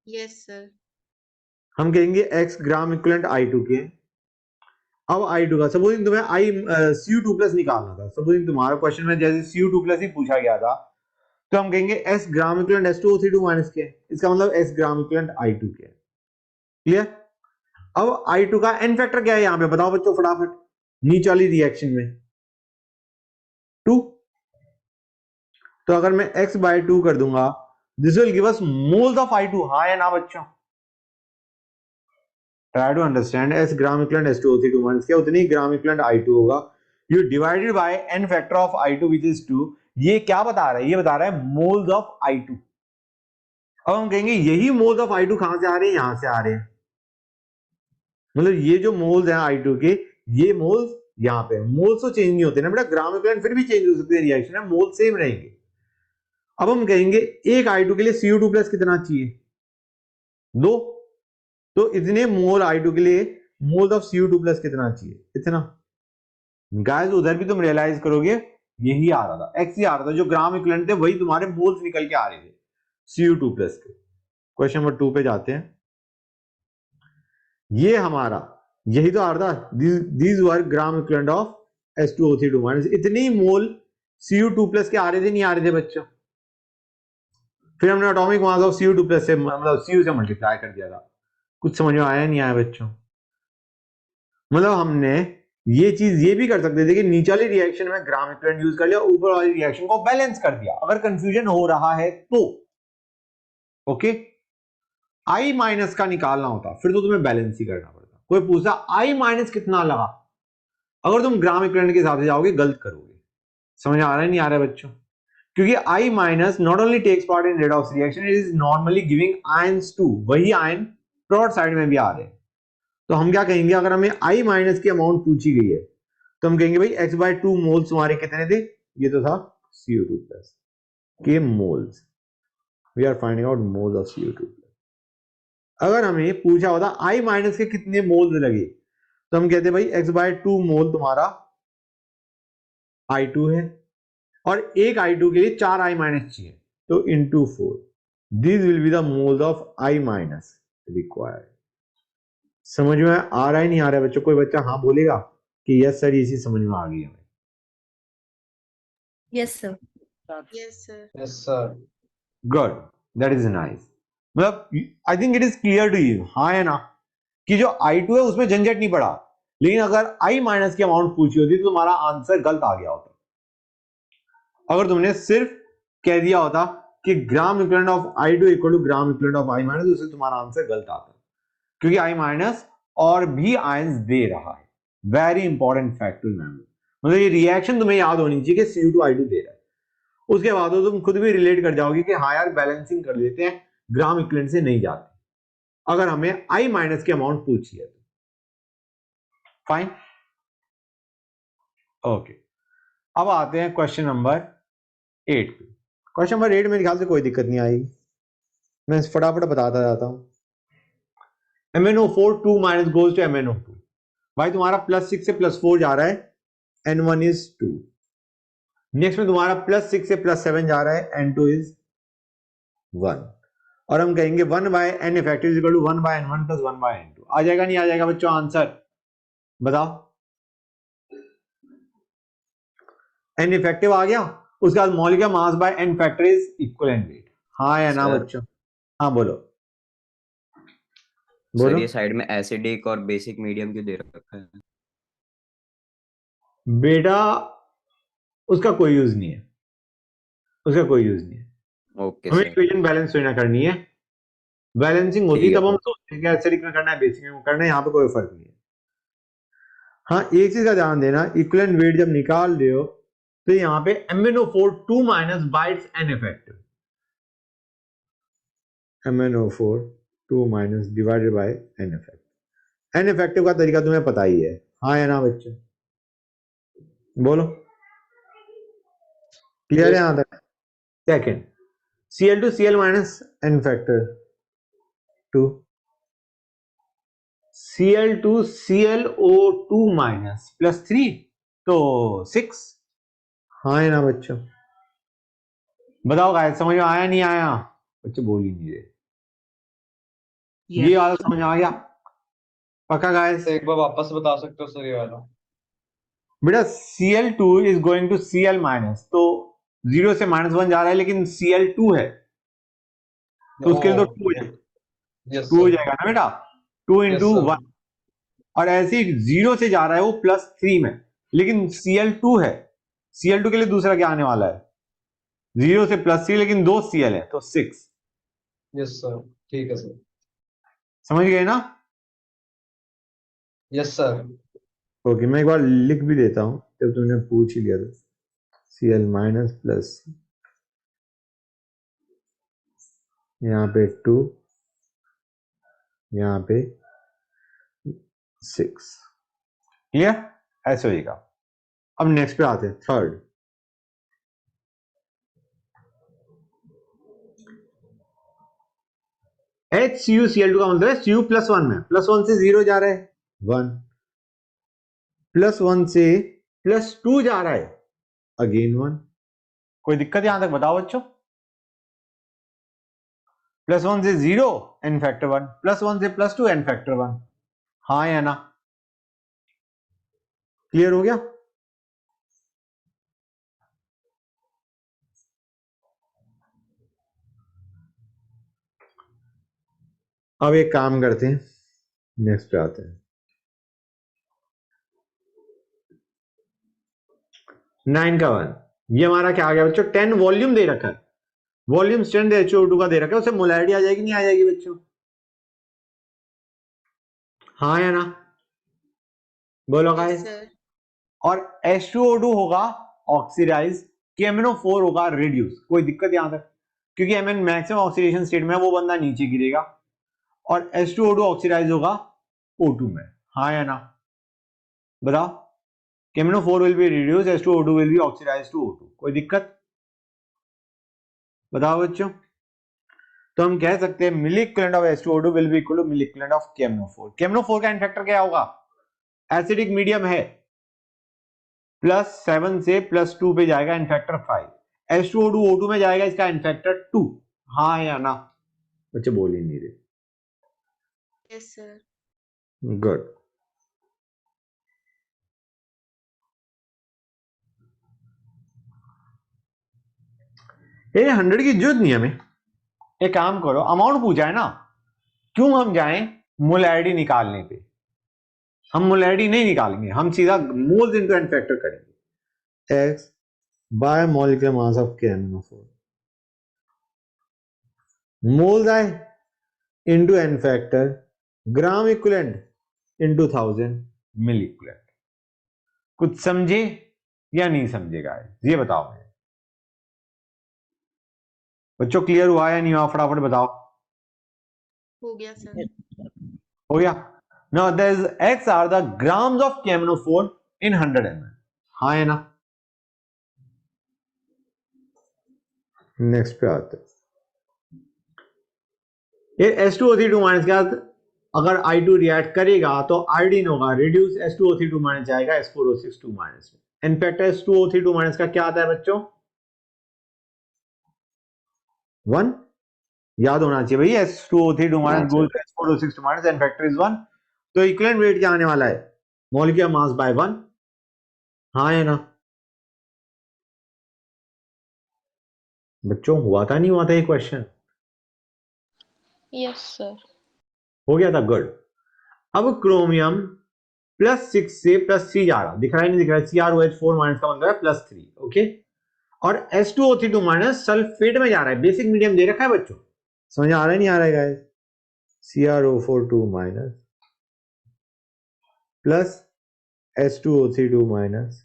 Yes, sir. हम कहेंगे x ग्राम इक्विवेलेंट I2 के, अब I2 का सपोजिंग तुम्हें Cu2 प्लस निकालना था, सपोजिंग तुम्हारा क्वेश्चन में जैसे Cu2 प्लस ही पूछा गया था, तो हम कहेंगे s gram equivalent H2O3 minus के, इसका मतलब s ग्राम इक्विवेलेंट I2 के। क्लियर? अब I2 का n फैक्टर क्या है यहां पे बताओ बच्चों फटाफट, नीचे वाली रिएक्शन में 2। तो अगर मैं x बाय 2 कर दूंगा, this will give us moles of I2, हाँ या ना बच्चों? Try to understand, s gram equivalent H2O3 minus के उतनी ग्राम इक्विवेलेंट I2 होगा, you divided by n factor of I2 which is 2। ये क्या बता रहा है? ये बता रहा है मोल्स ऑफ I2। अब हम कहेंगे यही मोल्स ऑफ I2 कहां से आ रहे हैं? यहां से आ रहे हैं, मतलब ये जो मोल्स हैं I2 के, ये मोल्स यहां पे, मोल्स तो चेंज नहीं होते ना बेटा, ग्राम इक्विवेलेंट फिर भी चेंज हो सकते हैं, रिएक्शन है, मोल्स सेम रहेंगे। अब हम कहेंगे एक I2 के लिए Cu2 प्लस कितना चाहिए? 2। तो इतने मोल I2 के लिए मोल्स ऑफ Cu2 प्लस कितना चाहिए? इतना। गाइस उधर भी तुम रियलाइज करोगे यही आ रहा था, x ही आ रहा था, जो ग्राम इक्विवेलेंट थे वही तुम्हारे मोल्स निकल के आ रहे थे। Cu2 प्लस के। क्वेश्चन नंबर 2 पे जाते हैं। ये हमारा यही तो आ रहा था, these were gram equivalent of H2O3 minus, इतने ही मोल Cu2 प्लस के आ रहे थे, नहीं आ रहे थे बच्चों? फिर हमने atomic mass of Cu2 plus से मतलब Cu से मल्टीप्लाई कर दिया था। कुछ समझ में आया नहीं आया बच्चों? मतलब हमने ये चीज ये भी कर सकते थे कि नीचे वाली रिएक्शन में ग्राम इक्विवेलेंट यूज कर लिया, ऊपर वाली रिएक्शन को बैलेंस कर दिया, अगर कंफ्यूजन हो रहा है तो। ओके, आई माइनस का निकालना होता फिर तो तुम्हें बैलेंस ही करना पड़ता। कोई पूछा आई माइनस कितना लगा, अगर तुम ग्राम इक्विवेलेंट के हिसाब से जाओगे गलत करोगे। समझ आ रहा है नहीं आ रहा है बच्चों? क्योंकि I minus not only takes part in redox reaction, it is normally giving ions to, वही आयन प्रोड साइड में भी आ रहे हैं। तो हम क्या कहेंगे, अगर हमें I माइनस की अमाउंट पूछी गई है तो हम कहेंगे भाई x/2 मोल्स तुम्हारे कितने थे? ये तो था Cu2 प्लस के moles, we are finding out moles of Cu2 plus. अगर हमें पूछा होता I माइनस के कितने मोल्स लगे तो हम कहते भाई x/2 मोल तुम्हारा I2 है, और एक I2 के लिए 4 I माइनस चाहिए, तो into 4, this will be the moles of I minus required. समझ में आ रहा है नहीं आ रहा है बच्चों? कोई बच्चा हाँ बोलेगा कि यस सर ये चीज समझ में आ गई हमें? Yes, sir. Yes, sir. Yes, sir. Good, that is nice. मतलब I think it is clear to you, हाँ है ना, कि जो I2 है उसमें झंझट नहीं पड़ा, लेकिन अगर I माइनस की अमाउंट पूछी होती तो तुम्हारा आंसर गलत आ गया होता। अगर तुमने सिर्फ कह दिया होता कि gram equivalent of I2 equal to gram equivalent of I minus, उससे तुम्हारा आंसर गलत आता, क्योंकि I माइनस और भी आयंस दे रहा है। Very important fact to remember, मतलब ये रिएक्शन तुम्हें याद होनी चाहिए कि Cu2 I2 दे रहा है। उसके बाद तो तुम खुद भी रिलेट कर जाओगे कि हाँ यार बैलेंसिंग कर लेते हैं, ग्राम इक्विवेलेंट से नहीं जाते अगर हमें I माइनस की अमाउंट पूछी है। Fine, okay. अब आते हैं क्वेश्चन नंबर 8 पे। क्वेश्चन नंबर 8 मेरे ख्याल से कोई दिक्कत नहीं आएगी, मैं फटाफट बताता जाता हूं। MnO4 2 minus goes to MnO2, भाई तुम्हारा +6 से +4 जा रहा है, N1 इज 2। नेक्स्ट में तुम्हारा +6 से +7 जा रहा है, N2 इज 1, और हम कहेंगे 1/n effective is equal to 1/n1 + 1/n2। आ जाएगा नहीं आ जाएगा बच्चों आंसर? बताओ। n इफेक्टिव आ गया, उसके बाद molecular mass by n factor is equivalent weight, हाँ या ना Sir. बच्चों? हाँ बोलो सर बोलो। ये साइड में एसिडिक और बेसिक मीडियम क्यों दे रखा है? बेटा उसका कोई यूज नहीं है, उसका कोई यूज नहीं है। ओके हमें सर, इक्वेशन बैलेंस होना करनी है, बैलेंसिंग होती ठीक है तब हम सर। सोचते हैं कि एसिडिक में करना है बेसिक में करना है, यहाँ पे कोई फर्क नहीं है। हाँ एक चीज का ध्यान देना, इक्विवेलेंट वेट जब निकाल रहे हो तो यहाँ पे MnO4 2 minus bytes n effective, MnO4 2 minus divided by n effective. n effective का तरीका तुम्हें पता ही है, हाँ या ना बच्चे? बोलो, क्लियर है यहाँ तक? Second, Cl2Cl minus n factor 2, Cl2ClO2 minus +3 तो 6, हाँ है ना बच्चों? बताओ गाइस समझ में आया नहीं आया? बच्चे बोल ही नहीं रहे। ये वाला समझ में आ गया पक्का गाइस? एक बार वापस बता सकते हो सर ये वाला? बेटा Cl2 is going to Cl minus, तो 0 से -1 जा रहा है, लेकिन Cl2 है तो उसके लिए तो 2 हो जाएगा, यस 2 हो सर। जाएगा ना बेटा, 2 यस इंटू सर। 1। और ऐसे ही 0 से जा रहा है वो +3 में, लेकिन Cl2 है, Cl2 के लिए दूसरा क्या आने वाला है? 0 से +3, लेकिन 2 Cl है तो 6। यस सर, ठीक है सर। समझ गए ना? Yes sir. ओके, मैं एक बार लिख भी देता हूं जब तुमने पूछ ही लिया तो। Cl माइनस प्लस यहाँ पे 2, यहाँ पे 6, क्लियर? ऐसे होगा। अब नेक्स्ट पे आते हैं, थर्ड। HCuCl2 का मतलब है Cu +1 में, +1 से 0 जा रहा है 1, +1 से +2 जा रहा है अगेन 1। कोई दिक्कत यहां तक बताओ बच्चों? +1 से 0 n फैक्टर 1, +1 से +2 n फैक्टर 1, हाँ या ना? क्लियर हो गया? अब एक काम करते हैं, नेक्स्ट पे आते हैं। 9 का 1, ये हमारा क्या आ गया बच्चों? 10 वॉल्यूम दे रखा है, वॉल्यूम स्ट्रेंथ HO2 का दे रखा है, उससे मोलैरिटी आ जाएगी नहीं आ जाएगी बच्चों? हाँ या ना? बोलो Yes, गाइस। sir. और H2O2 होगा ऑक्सीडाइज, KMnO4 होगा रिड्यूस। कोई दिक्कत यहां तक? क्योंकि Mn मैक्सिमम ऑक्सीडेशन स्टेट में, वो बंदा नीचे गिरेगा, और H2O2 ऑक्सीडाइज होगा O2 में, हाँ या ना? बताओ। KMnO4 will be reduced, H2O2 will be oxidized to O2। कोई दिक्कत? बताओ बच्चों। तो हम कह सकते हैं milli equivalent of H2O2 will be equal to milli equivalent of KMnO4। KMnO4 का इनफैक्टर क्या होगा? एसिडिक मीडियम है, +7 से +2 पे जाएगा इनफैक्टर 5, H2O2 O2 में जाएगा इसका इनफैक्टर 2, हाँ या ना? बच्चे बोल ही नहीं रहे। Yes, sir. गुड। ये 100 की जरूरत नहीं हमें। एक काम करो, अमाउंट पूछा है ना, क्यों हम जाएं मोलैरिटी निकालने पे? हम मोलैरिटी नहीं निकालेंगे, हम सीधा मोल्स इनटू एन फैक्टर करेंगे। x by molecular mass of KMnO4, moles आए into n factor, gram equivalent into 1000 milli equivalent. कुछ समझे या नहीं समझे गाइस? ये बताओ मुझे। बच्चों क्लियर हुआ या नहीं हुआ? फटाफट बताओ। हो गया सर। हो गया? Now there is x are the grams of KMnO4 in 100 ml, हाँ है ना? नेक्स्ट पे आते हैं। ये H2O3 माइनस का अगर I2 रिएक्ट करेगा तो आयोडीन होगा रिड्यूस, H2O3 माइनस जाएगा H4O6 माइनस में। इनफैक्ट H2O3 माइनस का क्या आता है बच्चों? 1 याद होना चाहिए भाई, H2O3 minus goes H4O6 minus, n factor is 1। तो इक्विवेलेंट वेट क्या आने वाला है? मॉलिक्यूलर मास बाय 1, हाँ है ना? बच्चों हुआ था नहीं हुआ था ये क्वेश्चन? Yes, sir. हो गया था, गुड। अब क्रोमियम +6 से +3 जा रहा, दिख रहा है नहीं दिख रहा है? CrOH4 माइनस का मतलब है +3, ओके। और H2O3 माइनस सल्फेट में जा रहा है, बेसिक मीडियम दे रखा है बच्चों, समझ आ रहा है नहीं आ रहा है guys? CrO4 minus plus H2O3 minus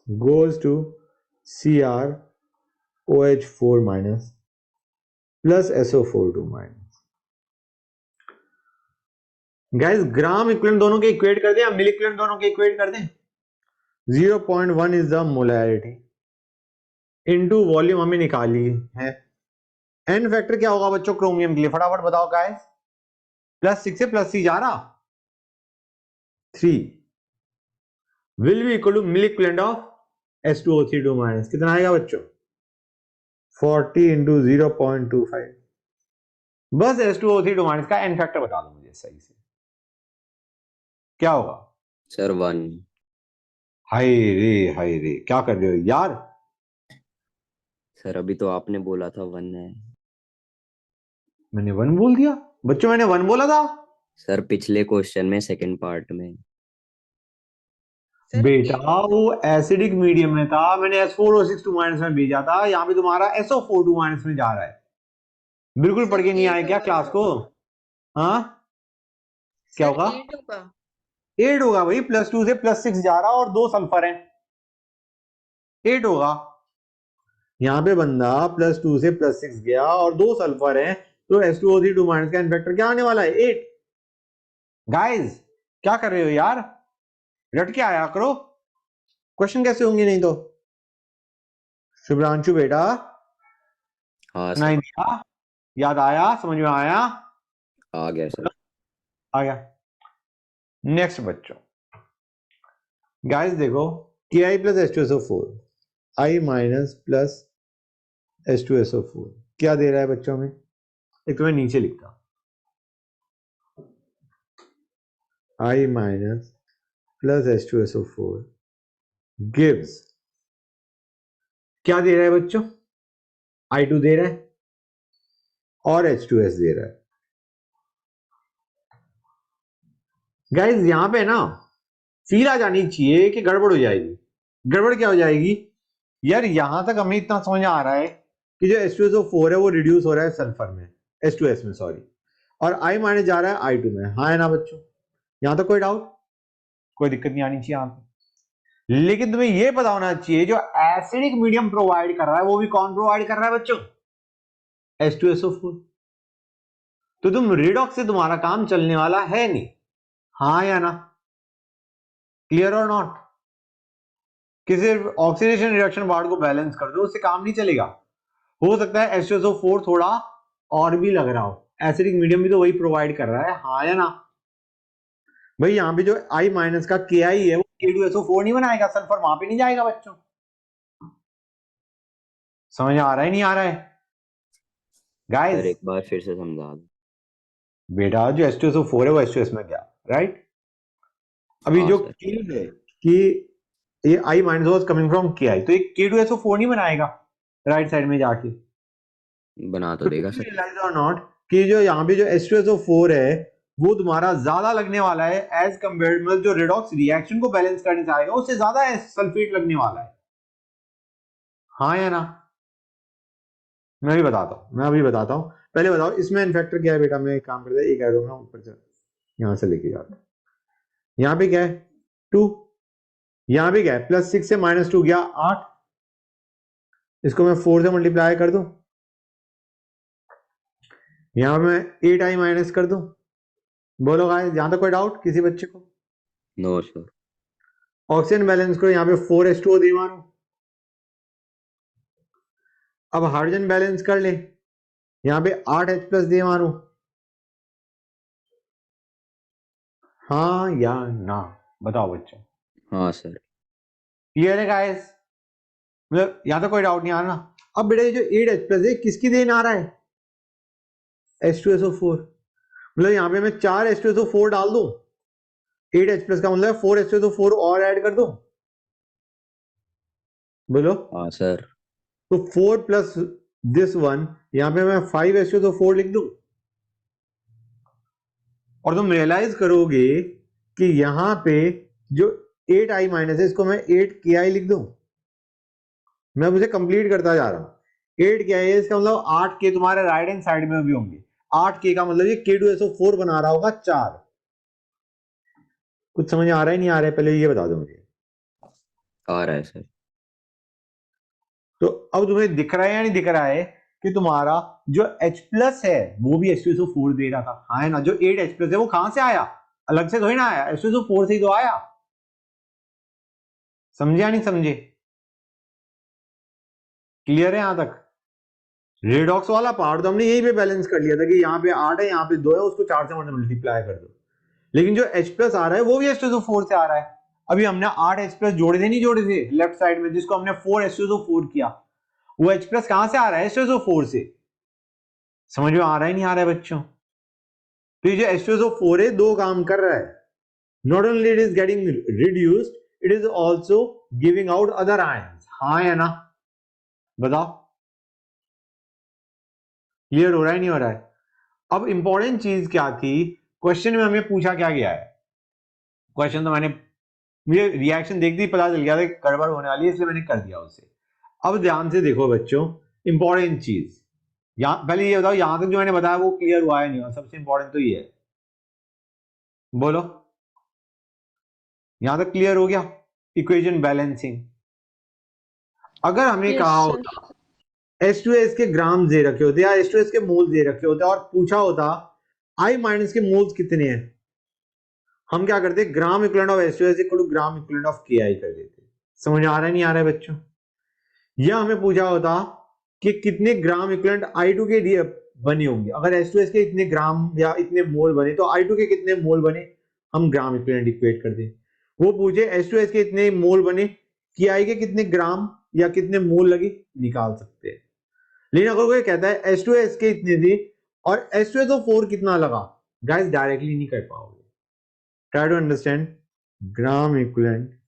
goes to CrOH4 minus plus SO4 minus। Guys gram equivalent दोनों के इक्वेट कर दें या मिली इक्विवेलेंट दोनों के इक्वेट कर दें? 0.1 is the molarity into volume हमें निकाली है। एन फैक्टर क्या होगा बच्चों क्रोमियम के लिए? फटाफट बताओ गाइस। +6 से +3 जा रहा, 3 will be equal to milli equivalent of H2O3 minus, कितना आएगा बच्चों? 40 इंटू 0.25। बस H2O3 माइनस का एन फैक्टर बता दो मुझे सही से, क्या होगा? सर 1। हाय रे क्या कर रहे हो यार? सर अभी तो आपने बोला था 1 है। मैंने 1 बोल दिया बच्चों, मैंने 1 बोला था सर पिछले क्वेश्चन में सेकंड पार्ट में। सर बेटा एक वो एसिडिक मीडियम में था, मैंने H4O6 माइनस में भेजा था, यहाँ पे तुम्हारा SO4 माइनस में जा रहा है। बिल्कुल पढ़ सर के नहीं आए 8 क्या होगा क्लास को? हाँ क्या सर होगा? 8 होगा 8 होगा भाई, +2 से +6 जा रहा और 2 सल्फर है, 8 होगा। यहाँ पे बंदा +2 से +6 गया और 2 सल्फर है, तो H2O3 माइनस का इनफैक्टर क्या आने वाला है? 8। गाइस क्या कर रहे हो यार? रट के आया करो, क्वेश्चन कैसे होंगे नहीं तो? शुभ्रांशु बेटा हाँ सुनाई सर दिया? याद आया? समझ में आया? आ गया सर। आ गया। नेक्स्ट बच्चों गाइस देखो, Ki plus H2SO4 I minus plus H2SO4 क्या दे रहा है बच्चों में? एक तो मैं नीचे लिखता I minus plus H2SO4 gives क्या दे रहा है बच्चों? I2 दे रहा है और H2S दे रहा है। गाइस यहां पे ना फील आ जानी चाहिए कि गड़बड़ हो जाएगी। गड़बड़ क्या हो जाएगी यार? यहां तक हमें इतना समझ आ रहा है कि जो H2SO4 है वो रिड्यूस हो रहा है सल्फर में, H2S में सॉरी, और I माइनस जा रहा है I2 में। हाँ है ना बच्चों? यहां तक कोई डाउट, कोई दिक्कत नहीं आनी चाहिए यहां पे। लेकिन तुम्हें यह पता होना चाहिए जो एसिडिक मीडियम प्रोवाइड कर रहा है वो भी कौन प्रोवाइड कर रहा है बच्चों? H2SO4। तो तुम रिडॉक्स से तुम्हारा काम चलने वाला है नहीं। हाँ या ना? क्लियर और नॉट? कि सिर्फ ऑक्सीडेशन रिडक्शन पार्ट को बैलेंस कर दो, उससे काम नहीं चलेगा। हो सकता है H2SO4 थोड़ा और भी लग रहा हो, एसिडिक मीडियम भी तो वही प्रोवाइड कर रहा है। हाँ या ना? भाई यहां पे जो I माइनस का Ki है वो K2SO4 नहीं बनाएगा, सल्फर वहां पे नहीं जाएगा बच्चों। समझ आ रहा है नहीं आ रहा है सर गाइस? एक बार फिर से समझा दो। बेटा जो H2SO4 है वो H2S में गया, राइट? अभी हाँ जो सर। K है कि ये I minus was coming from Ki, तो ये K2SO4 नहीं बनाएगा राइट साइड में जाके। बना तो देगा सर। रियलाइज और नॉट कि जो यहाँ पे जो H2SO4 है वो तुम्हारा ज्यादा लगने वाला है एज कंपेयर्ड, मतलब जो रिडॉक्स रिएक्शन को बैलेंस करने से आएगा उससे ज्यादा सल्फेट लगने वाला है। हाँ या ना? मैं अभी बताता हूँ। पहले बताओ इसमें इन्फेक्टर क्या है बेटा? मैं एक काम करता हूँ, एक एरो ना ऊपर से यहां से लेके जाता हूँ। यहाँ पे क्या है? 2। यहाँ पे क्या है? +6 से -2 गया 8। इसको मैं 4 से मल्टीप्लाई कर दूं, यहां मैं 8I माइनस कर दूं। बोलो गाइस यहां तक कोई डाउट किसी बच्चे को? No sir. ऑक्सीजन बैलेंस को यहाँ पे 4H2O दे मारो। अब हाइड्रोजन बैलेंस कर ले, यहाँ पे 8H+ दे मारो। हाँ या ना? बताओ बच्चों। हाँ सर। क्लियर है गाइस? मतलब यहां तक कोई डाउट नहीं आ रहा ना? अब बेटा ये जो 8H+ है किसकी देन आ रहा है? H2SO4। मतलब यहाँ पे मैं 4 H2SO4 डाल दूं, 8H+ का मतलब 4 H2SO4 और ऐड कर दूं। बोलो। हाँ सर। तो 4 प्लस दिस वन, यहां पे मैं 5 H2SO4 लिख दूं, और तुम रियलाइज करोगे कि यहां पे जो 8I माइनस है इसको मैं 8Ki लिख दूं। मैं उसे कंप्लीट करता जा रहा हूं। 8Ki है इसका मतलब 8K तुम्हारे राइट हैंड साइड में भी होंगे। 8K का मतलब ये K2SO4 बना रहा होगा 4। कुछ समझ आ रहा है नहीं आ रहा है? पहले ये बता दो मुझे। आ रहा है सर। तो अब तुम्हें दिख रहा है या नहीं दिख रहा है कि तुम्हारा जो H+ है वो भी H2SO4 दे रहा था? हाँ है ना? जो 8H+ है वो कहां से आया? अलग से थोड़ी ना आया, H2SO4 से ही तो आया। समझे या नहीं समझे? क्लियर है यहां तक? रेडॉक्स वाला पार्ट तो हमने यहीं पे बैलेंस कर लिया था कि यहाँ पे 8 है यहाँ पे 2 है, उसको 4 से मल्टीप्लाई कर दो। लेकिन जो H+ आ रहा है वो भी H2SO4 से आ रहा है। अभी हमने 8H+ जोड़े थे नहीं जोड़े थे लेफ्ट साइड में, जिसको हमने 4 H2SO4 किया, वो H+ कहां से आ रहा है? H2SO4 से। समझ में आ रहा है नहीं आ रहा है बच्चों? तो ये जो H2SO4 है दो काम कर रहा है। Not only it is getting reduced, it is also giving out other ions. हाँ या ना? बताओ क्लियर हो रहा है नहीं हो रहा है? अब इंपॉर्टेंट चीज क्या थी क्वेश्चन में? हमें पूछा क्या गया है? क्वेश्चन तो मुझे रिएक्शन देखते ही पता चल गया था कि गड़बड़ होने वाली है, इसलिए मैंने कर दिया उसे। अब ध्यान से देखो बच्चों, इंपॉर्टेंट चीज यहां, पहले ये बताओ यहां तक जो मैंने बताया वो क्लियर हुआ है नहीं हुआ? सबसे इंपॉर्टेंट तो ये है, बोलो यहां तक क्लियर हो गया? Equation balancing. अगर हमें Yes, कहा sir. होता H2S के ग्राम दे रखे होते या H2S के मोल्स दे रखे होते और पूछा होता I माइनस के मोल्स कितने हैं, हम क्या करते? Gram equivalent of H2S equal to gram equivalent of Ki कर देते। समझ आ रहा है नहीं आ रहा है बच्चों? या हमें पूछा होता कि कितने ग्राम इक्विवेलेंट I2 के लिए बने होंगे, अगर H2S के इतने ग्राम या इतने मोल बने तो I2 के कितने मोल बने, हम ग्राम इक्विवेलेंट इक्वेट कर दें। वो पूछे H2S के इतने मोल बने, Ki के कितने ग्राम या कितने मोल लगे, निकाल सकते हैं। लेकिन अगर कोई कहता है H2S के इतने थे और H2SO4 कितना लगा, गाइस डायरेक्टली नहीं कर पाओगे. Try to understand gram equivalent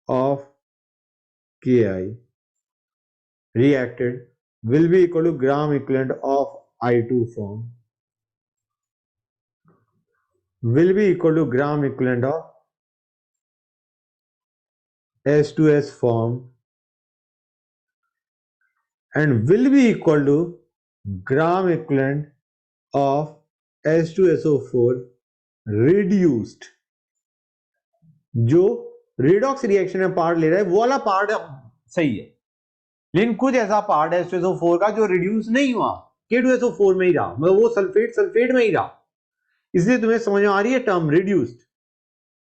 of KI reacted will be equal to gram equivalent of I2 form will be equal to gram equivalent of H2S form and will be equal to gram equivalent of H2SO4 reduced. जो redox reaction में part ले रहा है वो वाला part सही है, लेकिन कुछ ऐसा पार्ट है H2SO4 का जो रिड्यूस नहीं हुआ, K2SO4 में ही रहा, मतलब वो सल्फेट में ही रहा. इसलिए तुम्हें समझ में आ रही है टर्म रिड्यूस्ड.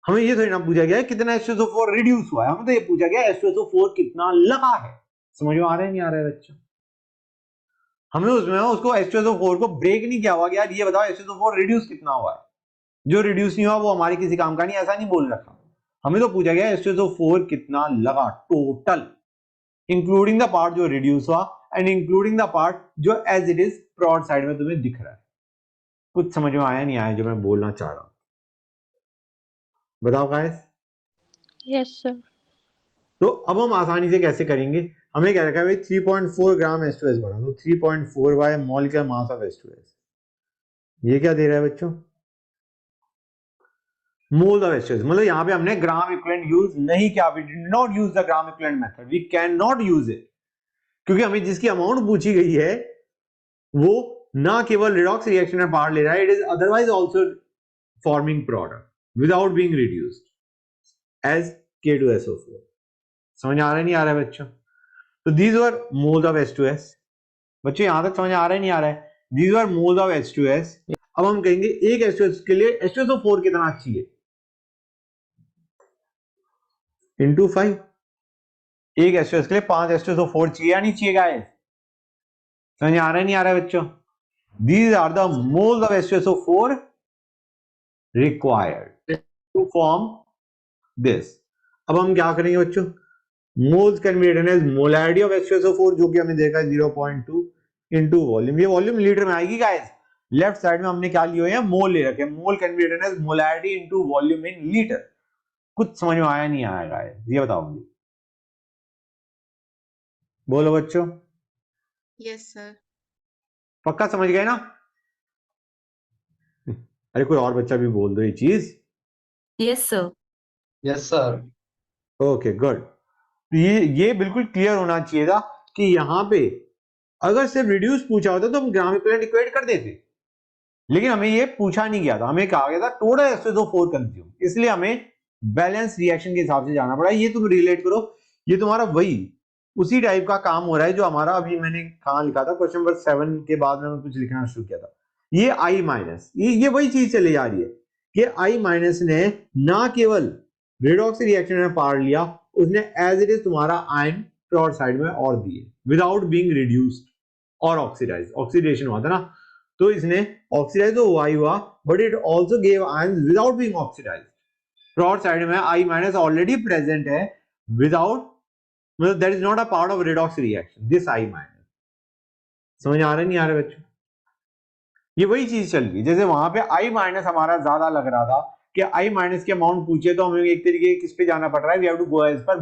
हमें ये थोड़ी ना पूछा गया है कितना H2SO4 रिड्यूस हुआ है, हमें तो ये पूछा गया H2SO4 कितना लगा है. समझ में आ रहा है नहीं आ रहा है बच्चों? हमें उसमें उसको H2SO4 को ब्रेक नहीं किया हुआ कि यार ये बताओ H2SO4 रिड्यूस कितना हुआ है. जो रिड्यूस नहीं हुआ वो हमारे किसी काम का नहीं, ऐसा नहीं बोल रखा. हमें तो पूछा गया H2SO4 कितना लगा टोटल, इंक्लूडिंग द पार्ट जो रिड्यूस हुआ एंड इंक्लूडिंग द पार्ट जो as it is broad side में तुम्हें दिख रहा है. कुछ समझ में आया नहीं आया जो मैं बोलना चाह रहा हूं? बताओ गाइस. Yes sir. तो अब हम आसानी से कैसे करेंगे, हमें क्या रखा है भाई 3.4 ग्राम H2S बना, तो 3.4 bye molecular mass of H2S. ये क्या दे रहा है बच्चों? Mole of H2S. मतलब यहां पे हमने ग्राम इक्विवेलेंट यूज नहीं किया, we did not use the gram equivalent method, we can not use it, क्योंकि हमें जिसकी अमाउंट पूछी गई है वो ना केवल रिडॉक्स रिएक्शन में पार्ट ले रहा है, it is otherwise also forming product without being reduced as K2SO4. समझ आ रहा है नहीं आ रहा है बच्चों? तो these were moles of H2S. बच्चों यहां तक समझ आ रहा है नहीं आ रहा है? These were moles of H2S. अब हम कहेंगे एक H2S के लिए H2SO4 कितना चाहिए इंटू 5. एक H2S के लिए 5 H2SO4 चाहिए या नहीं चाहिए गाइस? समझ आ रहा है नहीं आ रहा है बच्चों? These are the moles of H2SO4 required to form this. अब हम क्या करेंगे बच्चों? Moles can be written as molarity of H2SO4 जो कि हमने देखा है 0.2 into वॉल्यूम. ये वॉल्यूम लीटर में आएगी गाइस. लेफ्ट साइड में हमने क्या लिए हुए हैं? मोल ले रखे हैं. Mole can be written as molarity into volume in litre. कुछ समझ में आया नहीं आया गाइस? ये बताओ मुझे, बोलो बच्चों. Yes sir. पक्का समझ गए ना? अरे कोई और बच्चा भी बोल दो ये चीज. Yes sir. Yes sir. Okay good. ये बिल्कुल क्लियर होना चाहिए था कि यहां पे अगर सिर्फ रिड्यूस पूछा होता तो हम ग्राम इक्विवेलेंट इक्वेट कर देते, लेकिन हमें ये पूछा नहीं गया था. हमें कहा गया था टोटल H2SO4 कंज्यूम, इसलिए हमें बैलेंस रिएक्शन के हिसाब से जाना पड़ा. ये तुम रिलेट करो, ये तुम्हारा वही उसी टाइप का काम हो रहा है जो हमारा अभी मैंने कहां लिखा था, क्वेश्चन नंबर 7 के बाद में कुछ लिखना शुरू किया था. ये I माइनस, ये वही चीज चली जा रही है कि I माइनस ने ना केवल रिडॉक्स रिएक्शन में पार्ट लिया, उसने एज इट इज तुम्हारा आयन ब्रॉड साइड में और दिए विदाउट बीइंग रिड्यूस्ड और ऑक्सीडाइज. ऑक्सीडेशन हुआ था ना, तो इसने ऑक्सीडाइज तो हुआ ही हुआ, but it also gave ions without being oxidised. Broad side में I माइनस ऑलरेडी प्रेजेंट है विदाउट, मतलब that is not a part of redox reaction, this I minus. समझ आ रहा है नहीं आ रहा बच्चों? ये वही चीज चल रही, जैसे वहां पे I माइनस हमारा ज्यादा लग रहा था कि I माइनस के अमाउंट पूछे तो हमें एक तरीके किस पे जाना पड़ रहा है, we have to go as per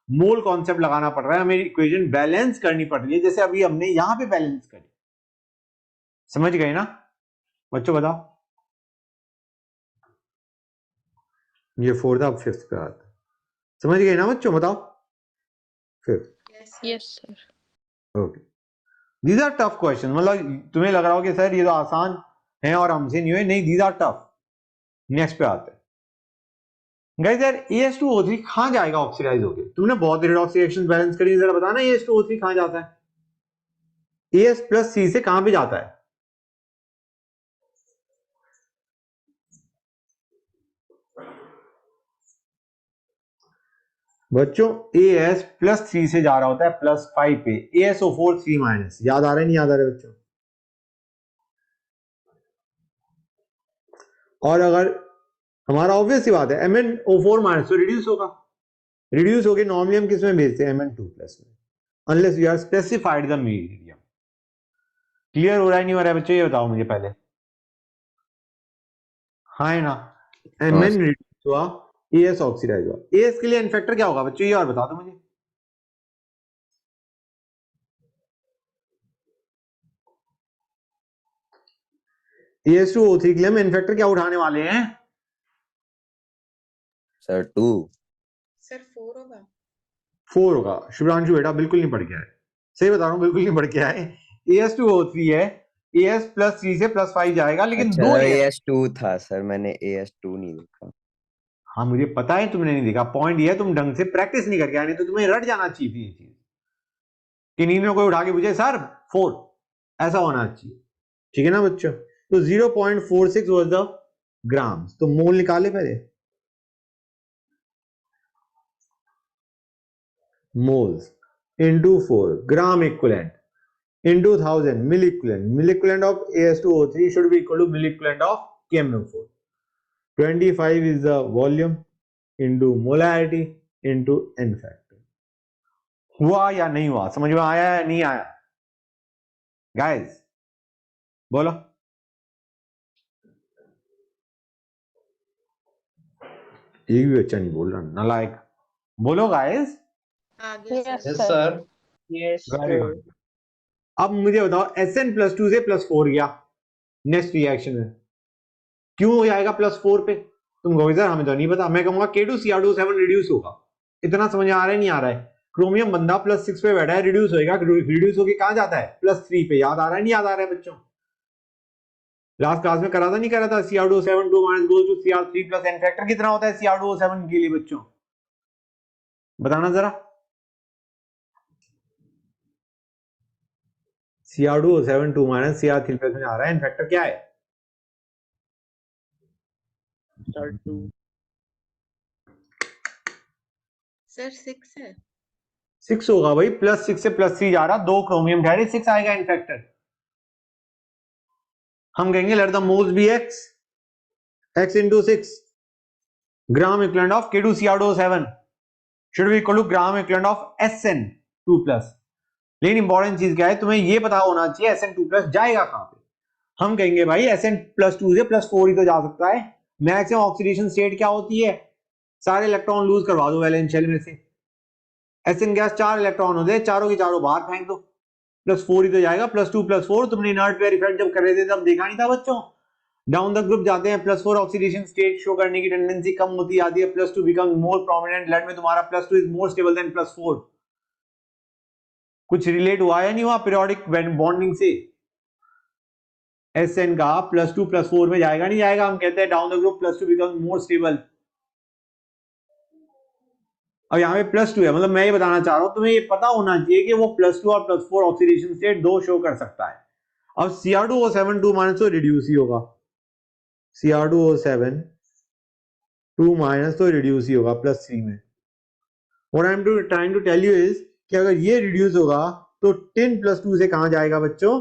mole concept लगाना पड़ रहा है. हमें इक्वेशन बैलेंस करनी पड़ रही है, जैसे अभी हमने यहां पे बैलेंस करी. समझ गए ना बच्चों? बताओ. ये 4 था, अब 5th पे आता. समझ गए ना बच्चों? बताओ 5th. Yes sir. Okay. These are tough question. मतलब तुम्हें लग रहा हो कि सर ये तो आसान है और हमसे नहीं हुए, नहीं, दीज आर टफ. नेक्स्ट पे आते हैं गाइस. यार AS2O3 कहां जाएगा ऑक्सीडाइज होके? तुमने बहुत रिडॉक्स रिएक्शन बैलेंस करी, जरा बताना AS2O3 कहां जाता है? AS प्लस C से कहां पे जाता है? बच्चों AS प्लस 3 से जा रहा होता है प्लस 5 पे. ASO4 3 minus. याद आ रहा है नहीं याद आ रहा है बच्चों? और अगर हमारा ऑब्वियस सी बात है MnO4 माइनस तो रिड्यूस होगा. रिड्यूस होके नॉर्मली हम किस में भेजते हैं? Mn2 प्लस में. unless you have specified the medium. Clear हो रहा है नहीं हो रहा है बच्चों, ये बताओ मुझे पहले। हाँ है ना? Mn रिड्यूस हुआ, AS ऑक्सीडाइज हुआ। AS के लिए एन फैक्टर क्या होगा बच्चों, ये और बता दो मुझे। AS2O3 के लिए हम एन फैक्टर क्या उठाने वाले हैं? सर 2। सर 4 होगा। 4 होगा। शुभ्रांशु बेटा बिल्कुल नहीं पढ़ के आए, सही बता रहा हूँ, बिल्कुल नहीं पढ़ के आए। AS2O3 है, AS प्लस 3 से प्लस 5 जाएगा, लेकिन अच्छा, दो AS2 था सर, मैंने AS2 नहीं देखा। हाँ मुझे पता है तुमने नहीं देखा, पॉइंट ये है तुम ढंग से प्रैक्टिस नहीं करके आए, नहीं तो तुम्हें रट जाना चाहिए थी ये चीज कि नींद में कोई उठा के पूछे सर 4, ऐसा होना चाहिए। ठीक है ना बच्चों? तो 0.46 वाज द ग्राम्स। तो मोल निकाले पहले, moles into 4 gram equivalent into 1000 milliequivalent. Milliequivalent of AS2O3 should be equal to milliequivalent of KMnO4. 25 is the volume into molarity into n factor. हुआ या नहीं हुआ, समझ में आया या नहीं आया गाइस? बोलो। एक भी बच्चा नहीं बोल रहा, नालायक। बोलो गाइस। आगे Yes, sir. Yes sir. Sir. Yes, very sir. Good. अब मुझे बताओ Sn+2 से +4 गया नेक्स्ट रिएक्शन में, क्यों हो जाएगा +4 पे? तुम कहोगे सर हमें तो नहीं पता। मैं कहूंगा K2Cr2O7 रिड्यूस होगा। इतना समझ आ रहा है नहीं आ रहा है? क्रोमियम बंदा +6 पे बैठा है, रिड्यूस होएगा, रिड्यूस होके कहां जाता है? +3 पे। याद आ रहा है नहीं याद आ रहा है बच्चों? लास्ट क्लास में करा था नहीं करा था? Cr2O7 2 goes to Cr3 plus n factor कितना होता है Cr2O7 के लिए बच्चों, बताना जरा। Cr2O7 2 Cr3 plus में आ रहा है, n फैक्टर क्या है? Sir 2. सर 6 है। 6 होगा भाई, +6 से +3 जा रहा, 2 क्रोमियम ठहरे, 6 आएगा इन फैक्टर। हम कहेंगे let the moles be x into 6 gram equivalent of K2Cr2O7 should be equal to gram equivalent of SN2+। लेकिन इंपॉर्टेंट चीज क्या है, तुम्हें ये पता होना चाहिए SN2+ जाएगा कहां पे। हम कहेंगे भाई SN+2 से +4 ही तो जा सकता है। मैक्सिमम ऑक्सीडेशन स्टेट क्या होती है? सारे इलेक्ट्रॉन लूज करवा दो वैलेंस शेल में से, एसएन गैस 4 इलेक्ट्रॉन होते हैं, चारों के चारों बाहर फेंक दो, +4 ही तो जाएगा। +2+4 तुमने इनर्ट पेयर इफेक्ट जब कर रहे थे तब देखा नहीं था बच्चों? डाउन द ग्रुप जाते हैं, +4 ऑक्सीडेशन स्टेट शो करने की टेंडेंसी कम होती आती है, +2 बिकम मोर प्रोमिनेंट। लेट में तुम्हारा +2 इज मोर स्टेबल देन +4। कुछ रिलेट हुआ या नहीं हुआ पीरियोडिक बॉन्डिंग से? एसएन का +2 +4 में जाएगा नहीं जाएगा? हम कहते हैं down the group +2 become more stable. अब यहाँ पे +2 है, मतलब मैं ये बताना चाह रहा हूं तुम्हें ये पता होना चाहिए कि वो +2 और +4 ऑक्सीडेशन स्टेट दो शो कर सकता है। अब Cr2O7 2- तो रिड्यूस ही होगा, Cr2O7 2- तो रिड्यूस ही होगा +3 में। What I'm trying to tell you is कि अगर ये रिड्यूस होगा तो 10 + 2 से कहां जाएगा बच्चों?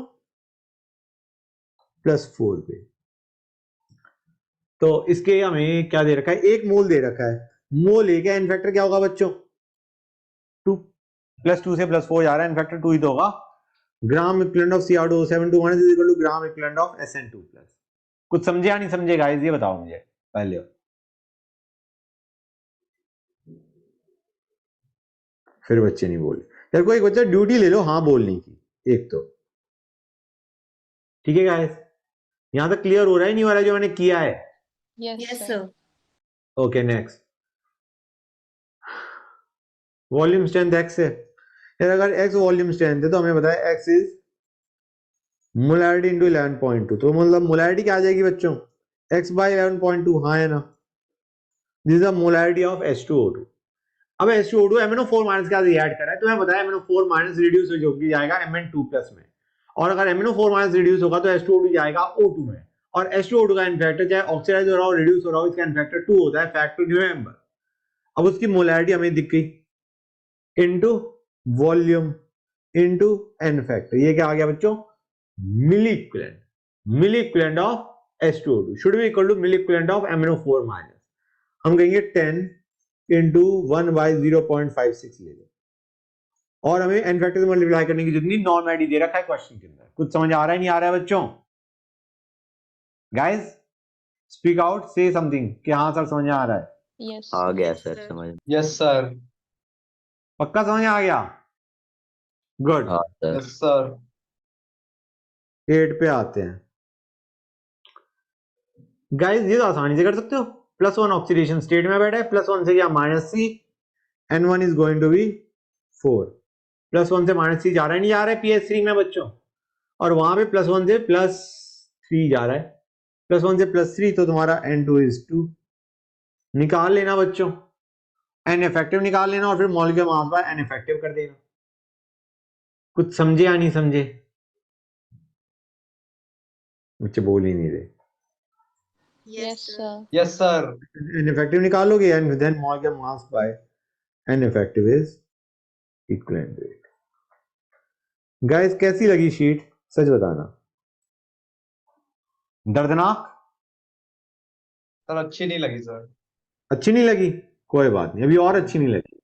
+4 पे। तो इसके हमें क्या दे रखा है? 1 मोल दे रखा है। मोल एक है, एन फैक्टर क्या होगा बच्चों? 2 +2 से +4 जा रहा है, एन फैक्टर 2 ही तो होगा। Gram equivalent of Cr2O7 2 is equal to gram equivalent of SN2+। कुछ समझे या नहीं समझे गाइस, ये बताओ मुझे पहले। फिर बच्चे नहीं बोले। तेरे को एक बच्चा ड्यूटी ले लो हाँ बोलने की, एक तो ठीक है गाइस? यहां तक क्लियर हो रहा है नहीं हो रहा है जो मैंने किया है? Yes, yes sir. Sir. Okay next. Volume strength x है यार, अगर x वॉल्यूम स्ट्रेंथ है तो हमें बताया x इज मोलैरिटी इंटू 11.2, तो मतलब मोलैरिटी क्या आ जाएगी बच्चों? x/11.2। हाँ है ना? This is the molarity of H2O2। अब H2O2 MnO4- का रिएक्ट कर रहा है, तो मैं बताया MnO4- रिड्यूस हो जाएगा Mn2+ में, और अगर MnO4- रिड्यूस होगा तो H2O2 जाएगा O2 में, और H2O2 का इनफैक्टर चाहे ऑक्सीडाइज हो रहा हो रिड्यूस हो रहा हो, इसका इनफैक्टर 2 होता है, फैक्टर रिमेंबर। अब उसकी मोलैरिटी हमें दिख गई into volume into n factor, ये क्या आ गया बच्चों? Milli equivalent of H2O2 should be equal to milli equivalent of MnO4-। हम कहेंगे 10 into 1/0.56 ले लो, और हमें n फैक्टर से मल्टीप्लाई करने की जितनी नॉर्म आईडी दे रखा है क्वेश्चन के अंदर। कुछ समझ आ रहा है नहीं आ रहा है बच्चों? गाइस स्पीक आउट, से समथिंग कि हाँ सर समझ में आ रहा है। Yes. आ गया Yes, सर sir. समझ में। Yes sir. पक्का समझ आ गया? गुड। हाँ सर। Yes sir. 8 पे आते हैं। गाइस ये तो आसानी से कर सकते हो। +1 ऑक्सीडेशन स्टेट में बैठा है, +1 से क्या -C, N1 is going to be 4। +1 से -C जा रहा है नहीं जा रहा है pH3 में बच्चों, और वहां पे +1 से +3 जा रहा है। +1 से +3 तो तुम्हारा N2 इज 2। निकाल लेना बच्चों, N इफेक्टिव निकाल लेना और फिर molecular mass by N effective कर देना। कुछ समझे या नहीं समझे? बच्चे बोल ही नहीं रहे। Yes, sir. Yes sir. N effective निकालोगे and then molecular mass by N effective is equivalent to it. Guys कैसी लगी शीट, सच बताना। दर्दनाक? सर अच्छी नहीं लगी सर। अच्छी नहीं लगी? कोई बात नहीं, अभी और अच्छी नहीं लगी।